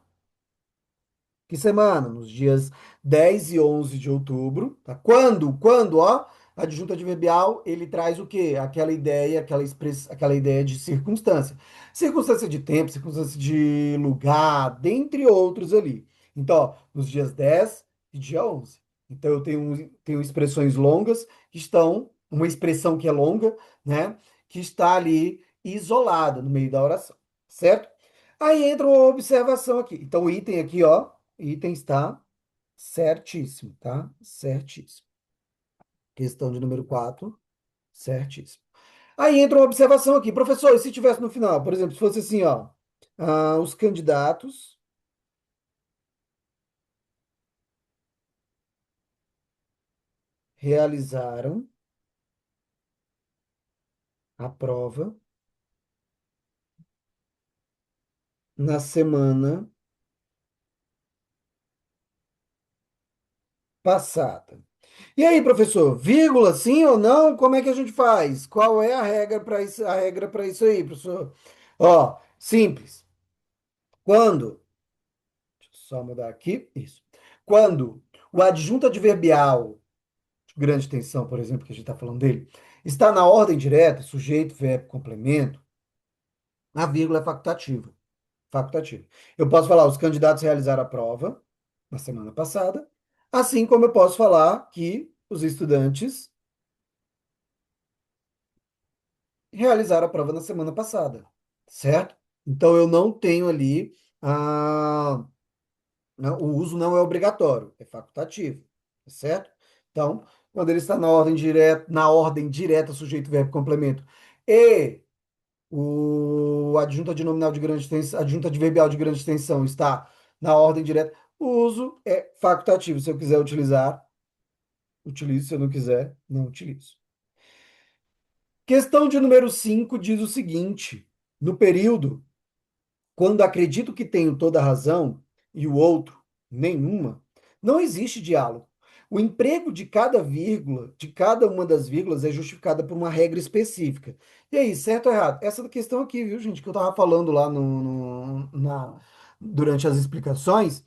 que semana? Nos dias 10 e 11 de outubro, tá? Quando, ó, adjunto adverbial, ele traz o quê? Aquela ideia, aquela ideia de circunstância. Circunstância de tempo, circunstância de lugar, dentre outros ali. Então, ó, nos dias 10 e dia 11. Então, eu tenho expressões longas que estão, uma expressão que é longa, né? Que está ali isolada no meio da oração, certo? Aí entra uma observação aqui. Então, o item aqui, ó, item está certíssimo, tá? Certíssimo. Questão de número 4, certíssimo. Aí entra uma observação aqui. Professor, e se tivesse no final, por exemplo, se fosse assim, ó, os candidatos realizaram a prova na semana passada. E aí, professor, vírgula, sim ou não? Como é que a gente faz? Qual é a regra para isso aí, professor? Ó, simples. Quando, deixa eu só mudar aqui, isso. Quando o adjunto adverbial, de grande tensão, por exemplo, que a gente está falando dele, está na ordem direta, sujeito, verbo, complemento, a vírgula é facultativa. Facultativa. Eu posso falar, os candidatos realizaram a prova na semana passada, assim como eu posso falar que os estudantes realizaram a prova na semana passada, certo? Então eu não tenho ali a, o uso não é obrigatório, é facultativo, tá certo? Então, quando ele está na ordem direta, sujeito, verbo, complemento, e o adjunto adnominal de grande extensão, adjunto adverbial de grande extensão está na ordem direta, o uso é facultativo. Se eu quiser utilizar, utilizo, se eu não quiser, não utilizo. Questão de número 5 diz o seguinte: no período, quando acredito que tenho toda a razão e o outro nenhuma, não existe diálogo. O emprego de cada vírgula, de cada uma das vírgulas, é justificada por uma regra específica. E aí, certo ou errado? Essa questão aqui, viu, gente, que eu estava falando lá durante as explicações,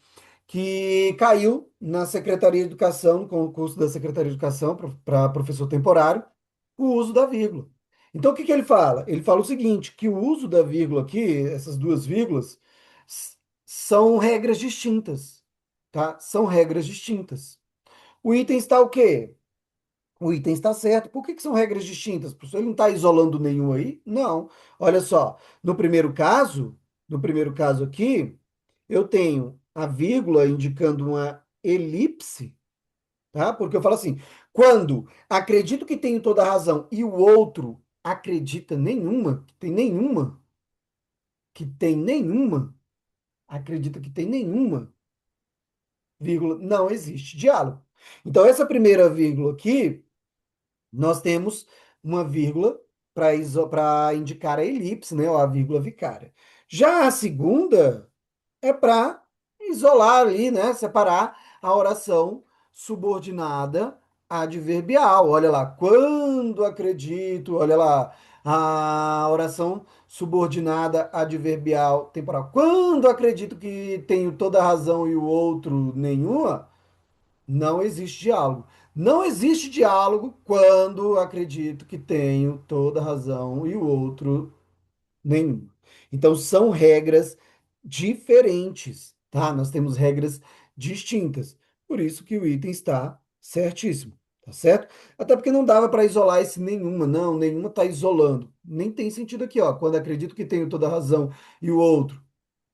que caiu na Secretaria de Educação, no concurso da Secretaria de Educação para professor temporário, o uso da vírgula. Então, o que que ele fala? Ele fala o seguinte, que o uso da vírgula aqui, essas duas vírgulas, s- são regras distintas, tá? São regras distintas. O item está o quê? O item está certo. Por que que são regras distintas? Professor, ele não está isolando nenhum aí? Não. Olha só, no primeiro caso aqui, eu tenho a vírgula indicando uma elipse, tá? Porque eu falo assim, quando acredito que tenho toda a razão e o outro acredita acredita que tem nenhuma, vírgula, não existe diálogo. Então, essa primeira vírgula aqui, nós temos uma vírgula para indicar a elipse, né? Ou a vírgula vicária. Já a segunda é para isolar ali, né? Separar a oração subordinada adverbial. Olha lá, quando acredito, olha lá, a oração subordinada adverbial temporal. Quando acredito que tenho toda a razão e o outro nenhuma, não existe diálogo. Não existe diálogo quando acredito que tenho toda a razão e o outro nenhuma. Então, são regras diferentes, tá? Nós temos regras distintas. Por isso que o item está certíssimo, tá certo? Até porque não dava para isolar esse nenhuma, não, nenhuma está isolando. Nem tem sentido aqui, ó. Quando acredito que tenho toda a razão e o outro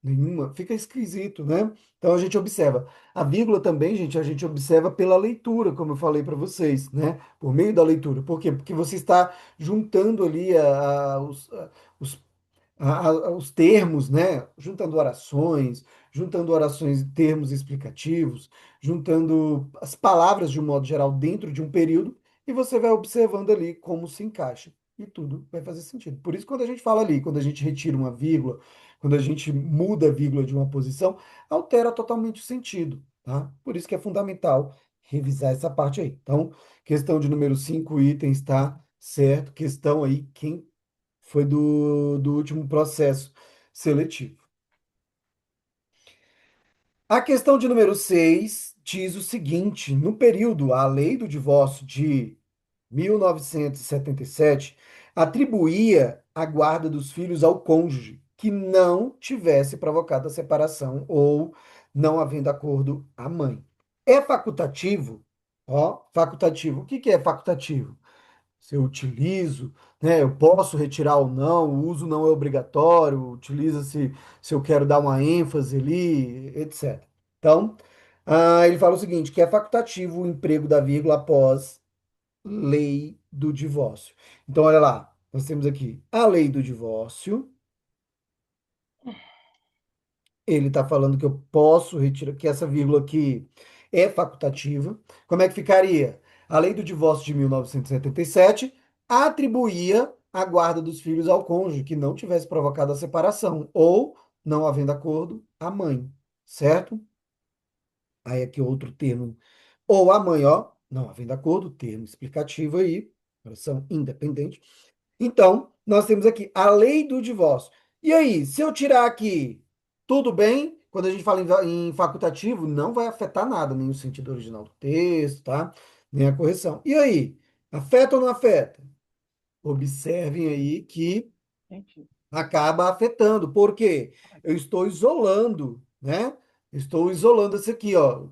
nenhuma, fica esquisito, né? Então a gente observa. A vírgula também, gente, a gente observa pela leitura, como eu falei para vocês, né? Por meio da leitura. Por quê? Porque você está juntando ali os os termos, né? Juntando orações, termos explicativos, juntando as palavras de um modo geral dentro de um período, e você vai observando ali como se encaixa. E tudo vai fazer sentido. Por isso, quando a gente fala ali, quando a gente retira uma vírgula, quando a gente muda a vírgula de uma posição, altera totalmente o sentido, tá? Por isso que é fundamental revisar essa parte aí. Então, questão de número 5 itens, tá? Certo? Questão aí, quem foi do último processo seletivo. A questão de número 6 diz o seguinte: no período, a lei do divórcio de 1977 atribuía a guarda dos filhos ao cônjuge que não tivesse provocado a separação ou não havendo acordo à mãe. É facultativo? Ó, facultativo. O que que é facultativo? Se eu utilizo, né? Eu posso retirar ou não, o uso não é obrigatório, utiliza-se se eu quero dar uma ênfase ali, etc. Então, ele fala o seguinte, que é facultativo o emprego da vírgula após lei do divórcio. Então, olha lá, nós temos aqui a lei do divórcio, ele está falando que eu posso retirar, que essa vírgula aqui é facultativa. Como é que ficaria? A lei do divórcio de 1977 atribuía a guarda dos filhos ao cônjuge que não tivesse provocado a separação, ou, não havendo acordo, a mãe, certo? Aí aqui outro termo, ou a mãe, ó, não havendo acordo, termo explicativo aí, oração independente. Então, nós temos aqui a lei do divórcio. E aí, se eu tirar aqui, tudo bem? Quando a gente fala em facultativo, não vai afetar nada, nem o sentido original do texto, tá? Nem a correção. E aí, afeta ou não afeta? Observem aí que acaba afetando. Por quê? Eu estou isolando, né? Estou isolando esse aqui, ó,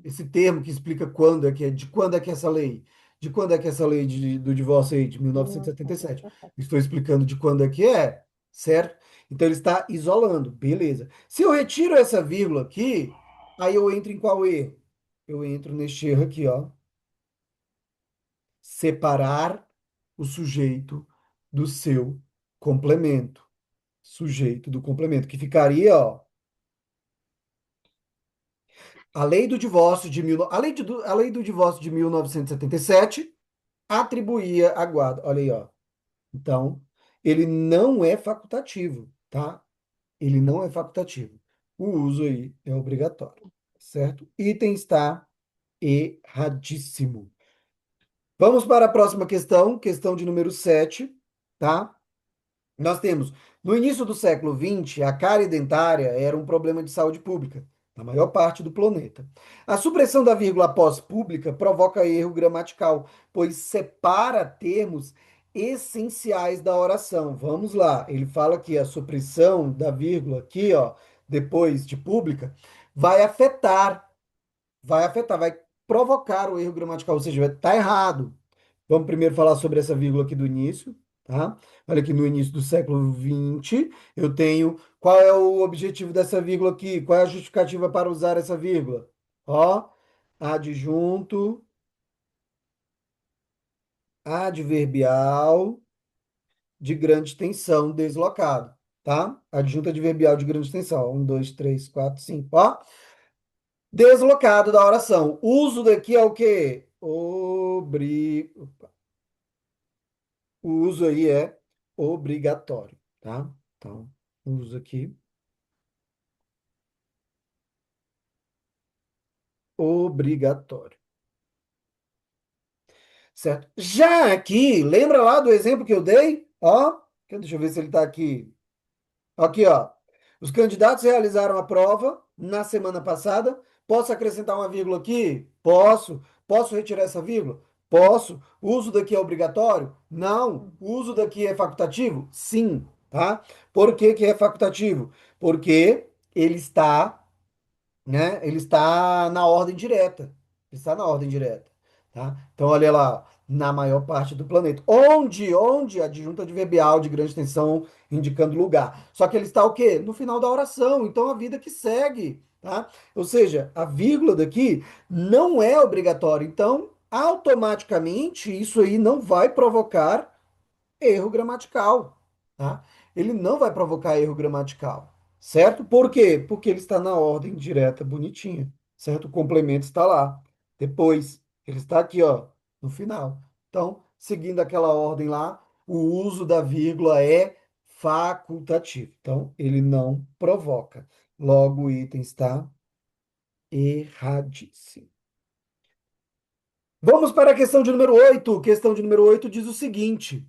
esse termo que explica quando é que é, de quando é que é essa lei, de quando é que é essa lei do divórcio aí, de 1977. Estou explicando de quando é que é, certo? Então ele está isolando, beleza. Se eu retiro essa vírgula aqui, aí eu entro em qual erro? Eu entro neste erro aqui, ó. Separar o sujeito do seu complemento. Sujeito do complemento, que ficaria, ó, a lei do divórcio de mil, a lei do divórcio de 1977 atribuía a guarda. Olha aí, ó. Então, ele não é facultativo, tá? Ele não é facultativo. O uso aí é obrigatório, certo? Item está erradíssimo. Vamos para a próxima questão, questão de número 7, tá? Nós temos, no início do século XX, a cárie dentária era um problema de saúde pública, na maior parte do planeta. A supressão da vírgula após pública provoca erro gramatical, pois separa termos essenciais da oração. Vamos lá, ele fala que a supressão da vírgula aqui, ó, depois de pública, vai vai provocar o erro gramatical, ou seja, vai estar errado. Vamos primeiro falar sobre essa vírgula aqui do início, tá? Olha aqui no início do século XX, eu tenho qual é o objetivo dessa vírgula aqui? Qual é a justificativa para usar essa vírgula? Ó, adjunto adverbial de grande extensão deslocado, tá? Adjunto adverbial de grande extensão. Um, dois, três, quatro, cinco. Ó, deslocado da oração. Uso daqui é o quê? O uso aí é obrigatório, tá? Então, o uso aqui, obrigatório, certo? Já aqui, lembra lá do exemplo que eu dei? Ó, deixa eu ver se ele está aqui. Aqui, ó. Os candidatos realizaram a prova na semana passada. Posso acrescentar uma vírgula aqui? Posso. Posso retirar essa vírgula? Posso. O uso daqui é obrigatório? Não. O uso daqui é facultativo? Sim, tá? Por que que é facultativo? Porque ele está, né? Ele está na ordem direta. Ele está na ordem direta, tá? Então, olha lá, na maior parte do planeta. Onde adjunto adverbial de grande extensão indicando lugar. Só que ele está o quê? No final da oração. Então, a vida que segue, tá? Ou seja, a vírgula daqui não é obrigatória. Então, automaticamente, isso aí não vai provocar erro gramatical, tá? Ele não vai provocar erro gramatical, certo? Por quê? Porque ele está na ordem direta bonitinha, certo? O complemento está lá. Depois, ele está aqui, ó, no final. Então, seguindo aquela ordem lá, o uso da vírgula é facultativo. Então, ele não provoca. Logo, o item está erradíssimo. Vamos para a questão de número 8. Questão de número 8 diz o seguinte: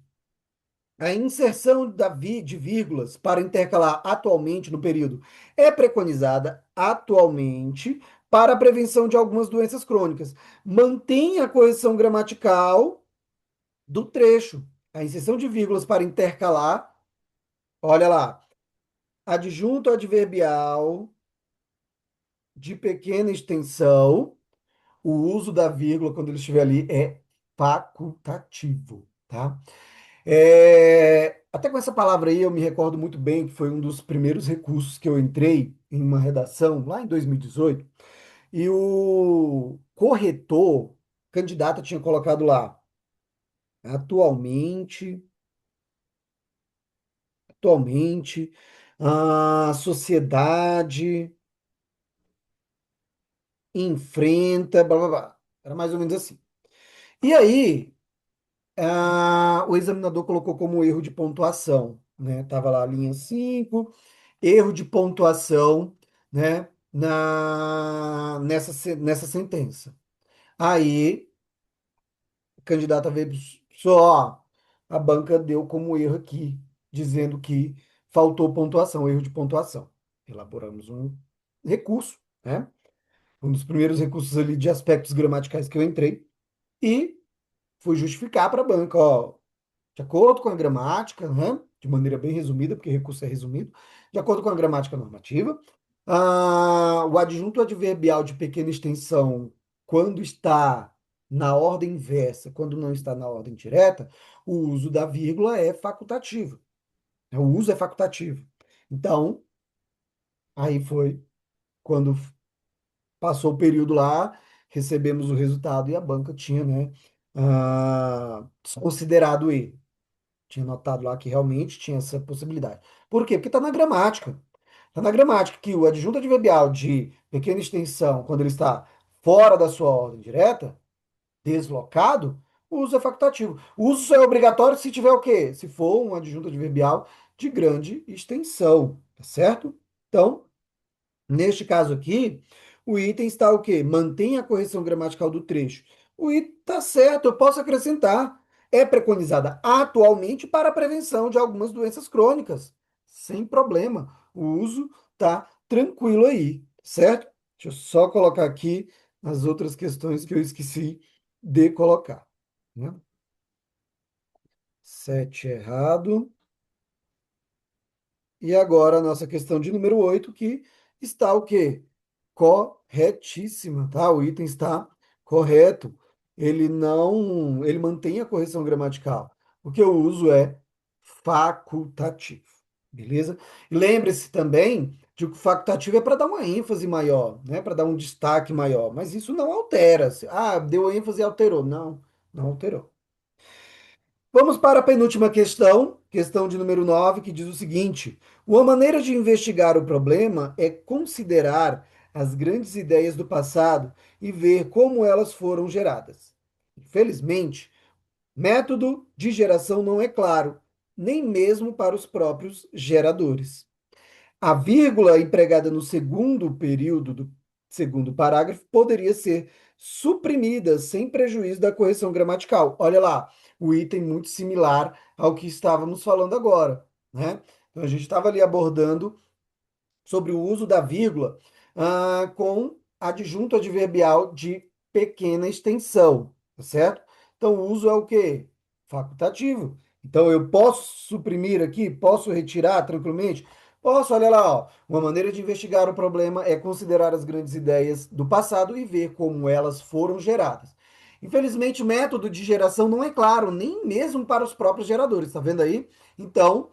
a inserção de vírgulas para intercalar atualmente no período é preconizada atualmente para a prevenção de algumas doenças crônicas. Mantém a correção gramatical do trecho. A inserção de vírgulas para intercalar, olha lá, adjunto adverbial de pequena extensão, o uso da vírgula quando ele estiver ali é facultativo, tá? Até com essa palavra aí eu me recordo muito bem que foi um dos primeiros recursos que eu entrei em uma redação lá em 2018 e o corretor, candidato, tinha colocado lá atualmente, atualmente, a sociedade enfrenta, blá blá blá. Era mais ou menos assim. E aí O examinador colocou como erro de pontuação, né? Tava lá a linha 5, erro de pontuação, né? Nessa sentença. Aí, a candidata veio só, a banca deu como erro aqui, dizendo que faltou pontuação, erro de pontuação. Elaboramos um recurso, né? Um dos primeiros recursos ali de aspectos gramaticais que eu entrei e fui justificar para a banca, ó, de acordo com a gramática, né, de maneira bem resumida, porque recurso é resumido, de acordo com a gramática normativa, o adjunto adverbial de pequena extensão, quando está na ordem inversa, quando não está na ordem direta, o uso da vírgula é facultativo. O uso é facultativo. Então, aí foi quando passou o período lá, recebemos o resultado e a banca tinha, né, considerado ele. Tinha notado lá que realmente tinha essa possibilidade. Por quê? Porque está na gramática. Está na gramática que o adjunto adverbial de pequena extensão, quando ele está fora da sua ordem direta, deslocado, o uso é facultativo. O uso só é obrigatório se tiver o quê? Se for um adjunto adverbial de grande extensão, tá certo? Então, neste caso aqui, o item está o quê? Mantém a correção gramatical do trecho. O item está certo, eu posso acrescentar. É preconizada atualmente para a prevenção de algumas doenças crônicas. Sem problema. O uso está tranquilo aí, certo? Deixa eu só colocar aqui as outras questões que eu esqueci de colocar, né? 7 errado. E agora a nossa questão de número 8 que está o quê? Corretíssima, tá? O item está correto. Ele mantém a correção gramatical. O que eu uso é facultativo, beleza? E lembre-se também de que o facultativo é para dar uma ênfase maior, né? Para dar um destaque maior, mas isso não altera. Deu ênfase e alterou. Não, não alterou. Vamos para a penúltima questão, questão de número 9, que diz o seguinte: uma maneira de investigar o problema é considerar as grandes ideias do passado e ver como elas foram geradas. Infelizmente, método de geração não é claro, nem mesmo para os próprios geradores. A vírgula empregada no segundo período do segundo parágrafo poderia ser suprimida sem prejuízo da correção gramatical. Olha lá, o item muito similar ao que estávamos falando agora, né? Então a gente estava ali abordando sobre o uso da vírgula com adjunto adverbial de pequena extensão, tá certo? Então o uso é o quê? Facultativo. Então eu posso suprimir aqui, posso retirar tranquilamente? Posso, olha lá, ó. Uma maneira de investigar o problema é considerar as grandes ideias do passado e ver como elas foram geradas. Infelizmente, o método de geração não é claro, nem mesmo para os próprios geradores, tá vendo aí? Então,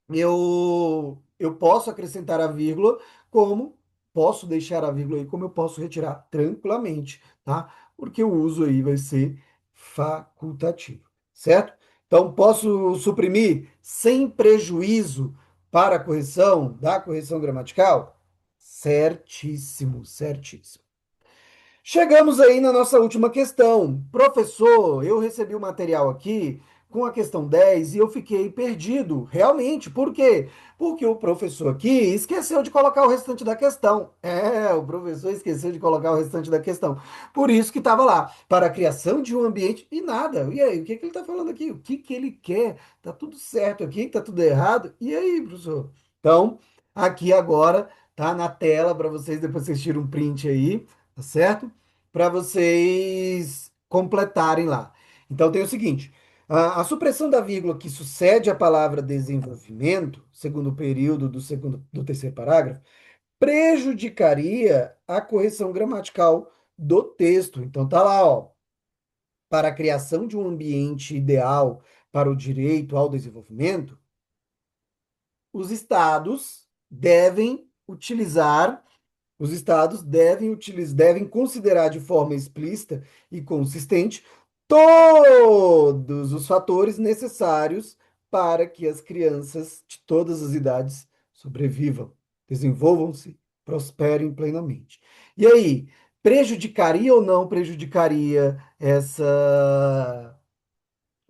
eu posso acrescentar a vírgula, como posso deixar a vírgula aí, como eu posso retirar tranquilamente, tá? Porque o uso aí vai ser facultativo, certo? Então, posso suprimir sem prejuízo para a correção da correção gramatical? Certíssimo, certíssimo. Chegamos aí na nossa última questão. Professor, eu recebi o material aqui com a questão 10 e eu fiquei perdido. Realmente, por quê? Porque o professor aqui esqueceu de colocar o restante da questão. O professor esqueceu de colocar o restante da questão. Por isso que estava lá, para a criação de um ambiente e nada. E aí, o que que ele está falando aqui? O que que ele quer? Tá tudo certo aqui, tá tudo errado. E aí, professor? Então, aqui agora tá na tela para vocês, depois vocês tiram um print aí, tá certo? Para vocês completarem lá. Então tem o seguinte: a supressão da vírgula que sucede à palavra desenvolvimento, segundo o período do terceiro parágrafo, prejudicaria a correção gramatical do texto. Então tá lá, ó, para a criação de um ambiente ideal para o direito ao desenvolvimento, os estados devem utilizar os estados devem considerar de forma explícita e consistente todos os fatores necessários para que as crianças de todas as idades sobrevivam, desenvolvam-se, prosperem plenamente. E aí, prejudicaria ou não prejudicaria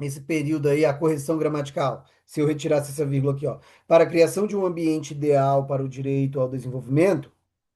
esse período aí, a correção gramatical, se eu retirasse essa vírgula aqui, ó, para a criação de um ambiente ideal para o direito ao desenvolvimento,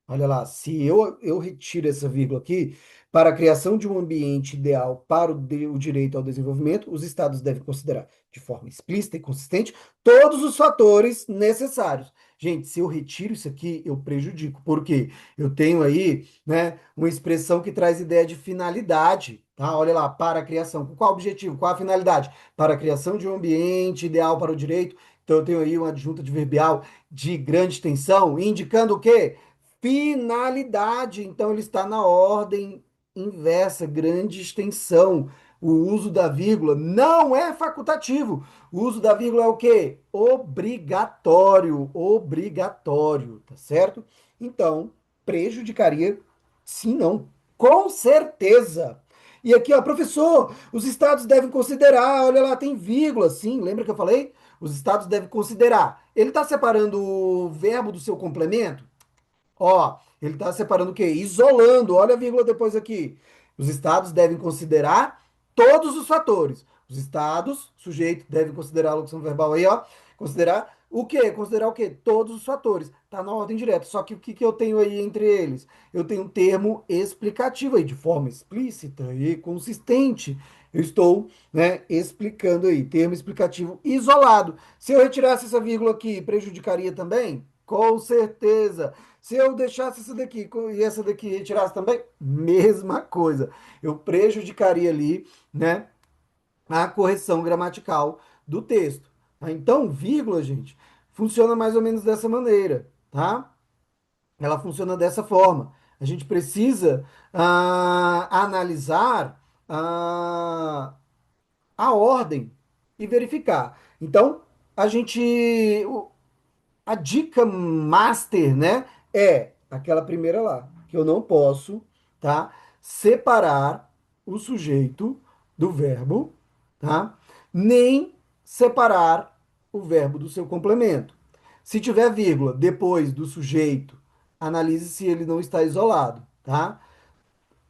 olha lá, se eu retiro essa vírgula aqui, para a criação de um ambiente ideal para o direito ao desenvolvimento, os estados devem considerar de forma explícita e consistente todos os fatores necessários. Gente, se eu retiro isso aqui, eu prejudico, porque eu tenho aí, né, uma expressão que traz ideia de finalidade, tá? Olha lá, para a criação. Com qual objetivo? Qual a finalidade? Para a criação de um ambiente ideal para o direito. Então eu tenho aí uma adjunta adverbial de grande extensão, indicando o quê? Finalidade. Então ele está na ordem inversa, grande extensão. O uso da vírgula não é facultativo. O uso da vírgula é o quê? Obrigatório, obrigatório, tá certo? Então, prejudicaria, sim, não, com certeza. E aqui, ó, professor, os estados devem considerar, olha lá, tem vírgula, sim, lembra que eu falei? Os estados devem considerar. Ele está separando o verbo do seu complemento? Ó, ele está separando o quê? Isolando. Olha a vírgula depois aqui. Os estados devem considerar todos os fatores. Os estados, sujeito, devem considerar a locução verbal aí, ó. Considerar o quê? Considerar o quê? Todos os fatores. Tá na ordem direta. Só que o que que eu tenho aí entre eles? Eu tenho um termo explicativo aí, de forma explícita e consistente. Eu estou, né, explicando aí. Termo explicativo isolado. Se eu retirasse essa vírgula aqui, prejudicaria também? Com certeza. Se eu deixasse essa daqui e essa daqui retirasse também, mesma coisa. Eu prejudicaria ali, né, a correção gramatical do texto. Tá? Então, vírgula, gente, funciona mais ou menos dessa maneira, tá? Ela funciona dessa forma. A gente precisa analisar a ordem e verificar. Então, a gente, a dica master, né, é aquela primeira lá, que eu não posso, tá, separar o sujeito do verbo, tá? Nem separar o verbo do seu complemento. Se tiver vírgula depois do sujeito, analise se ele não está isolado, tá?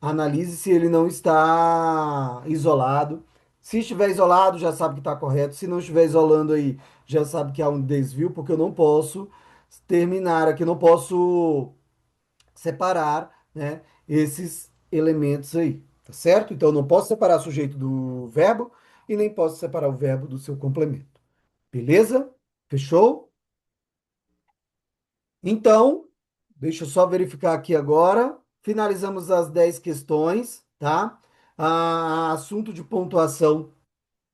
Analise se ele não está isolado. Se estiver isolado, já sabe que está correto. Se não estiver isolando aí, já sabe que há um desvio, porque eu não posso terminar aqui, não posso separar, né, esses elementos aí, tá certo? Então, eu não posso separar o sujeito do verbo e nem posso separar o verbo do seu complemento. Beleza? Fechou? Então, deixa eu só verificar aqui agora. Finalizamos as 10 questões, tá? Assunto de pontuação,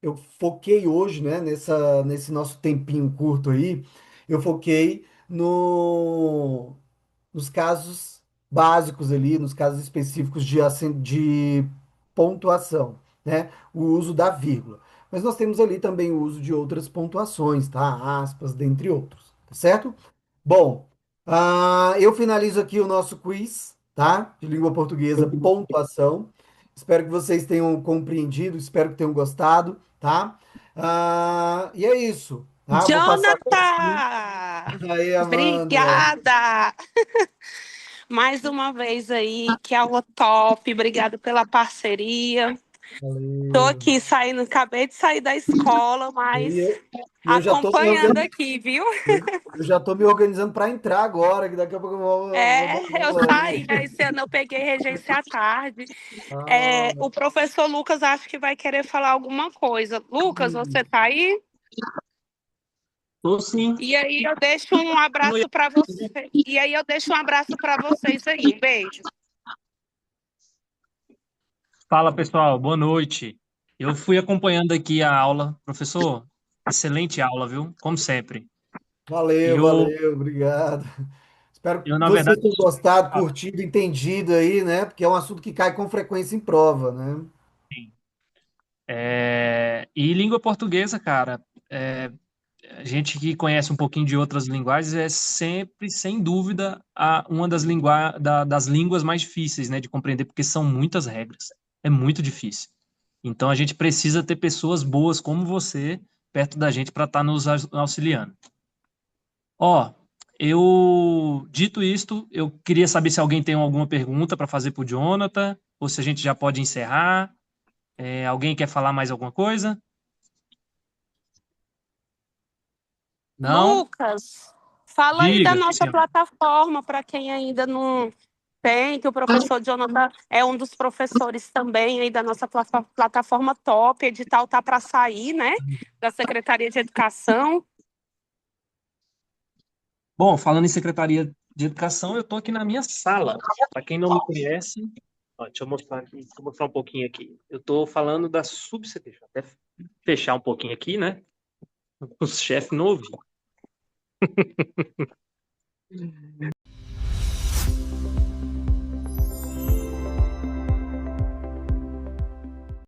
eu foquei hoje, né, nesse nosso tempinho curto aí, eu foquei nos casos básicos ali, nos casos específicos de pontuação, né? O uso da vírgula. Mas nós temos ali também o uso de outras pontuações, tá? Aspas, dentre outros, tá certo? Bom, eu finalizo aqui o nosso quiz, tá? De língua portuguesa, pontuação. Espero que vocês tenham compreendido, espero que tenham gostado, tá? E é isso, tá? Vou passar agora sim. Jonathan! Aí, Amanda. Obrigada! Mais uma vez aí, que aula top. Obrigada pela parceria. Tô Valeu. aqui saindo, acabei de sair da escola, E mas eu, e eu já tô me acompanhando organizando, aqui, viu? eu já tô me organizando para entrar agora, que daqui a pouco eu vou dar Eu aula saí, aí. aí cena eu peguei regência à tarde. Ah, O professor Lucas acho que vai querer falar alguma coisa. Lucas, você tá aí? Tô sim. E aí eu deixo um abraço para você. E aí eu deixo um abraço para vocês aí. Um beijo. Fala, pessoal, boa noite. Eu fui acompanhando aqui a aula. Professor, excelente aula, viu? Como sempre. valeu, Eu, valeu, obrigado. Espero que eu na vocês verdade, tenham gostado, curtido, entendido aí, né? Porque é um assunto que cai com frequência em prova, né? e língua portuguesa, cara, a gente que conhece um pouquinho de outras linguagens é sempre, sem dúvida, uma das línguas mais difíceis, né, de compreender, porque são muitas regras. É muito difícil. Então a gente precisa ter pessoas boas como você perto da gente para estar nos auxiliando. Ó, dito isto, eu queria saber se alguém tem alguma pergunta para fazer para o Jonathan, ou se a gente já pode encerrar. Alguém quer falar mais alguma coisa? Não? Lucas, fala aí da Diga, nossa Cristiano. plataforma para quem ainda não tem, que o professor Jonathan é um dos professores também aí da nossa plataforma top. Edital tá para sair, né? Da Secretaria de Educação. Bom, falando em Secretaria de Educação, eu estou aqui na minha sala. Para quem não me conhece, ó, deixa eu mostrar aqui, deixa eu mostrar um pouquinho aqui. Eu estou falando da subsecretaria. Deixa eu até fechar um pouquinho aqui, né? Os chefes não ouviram.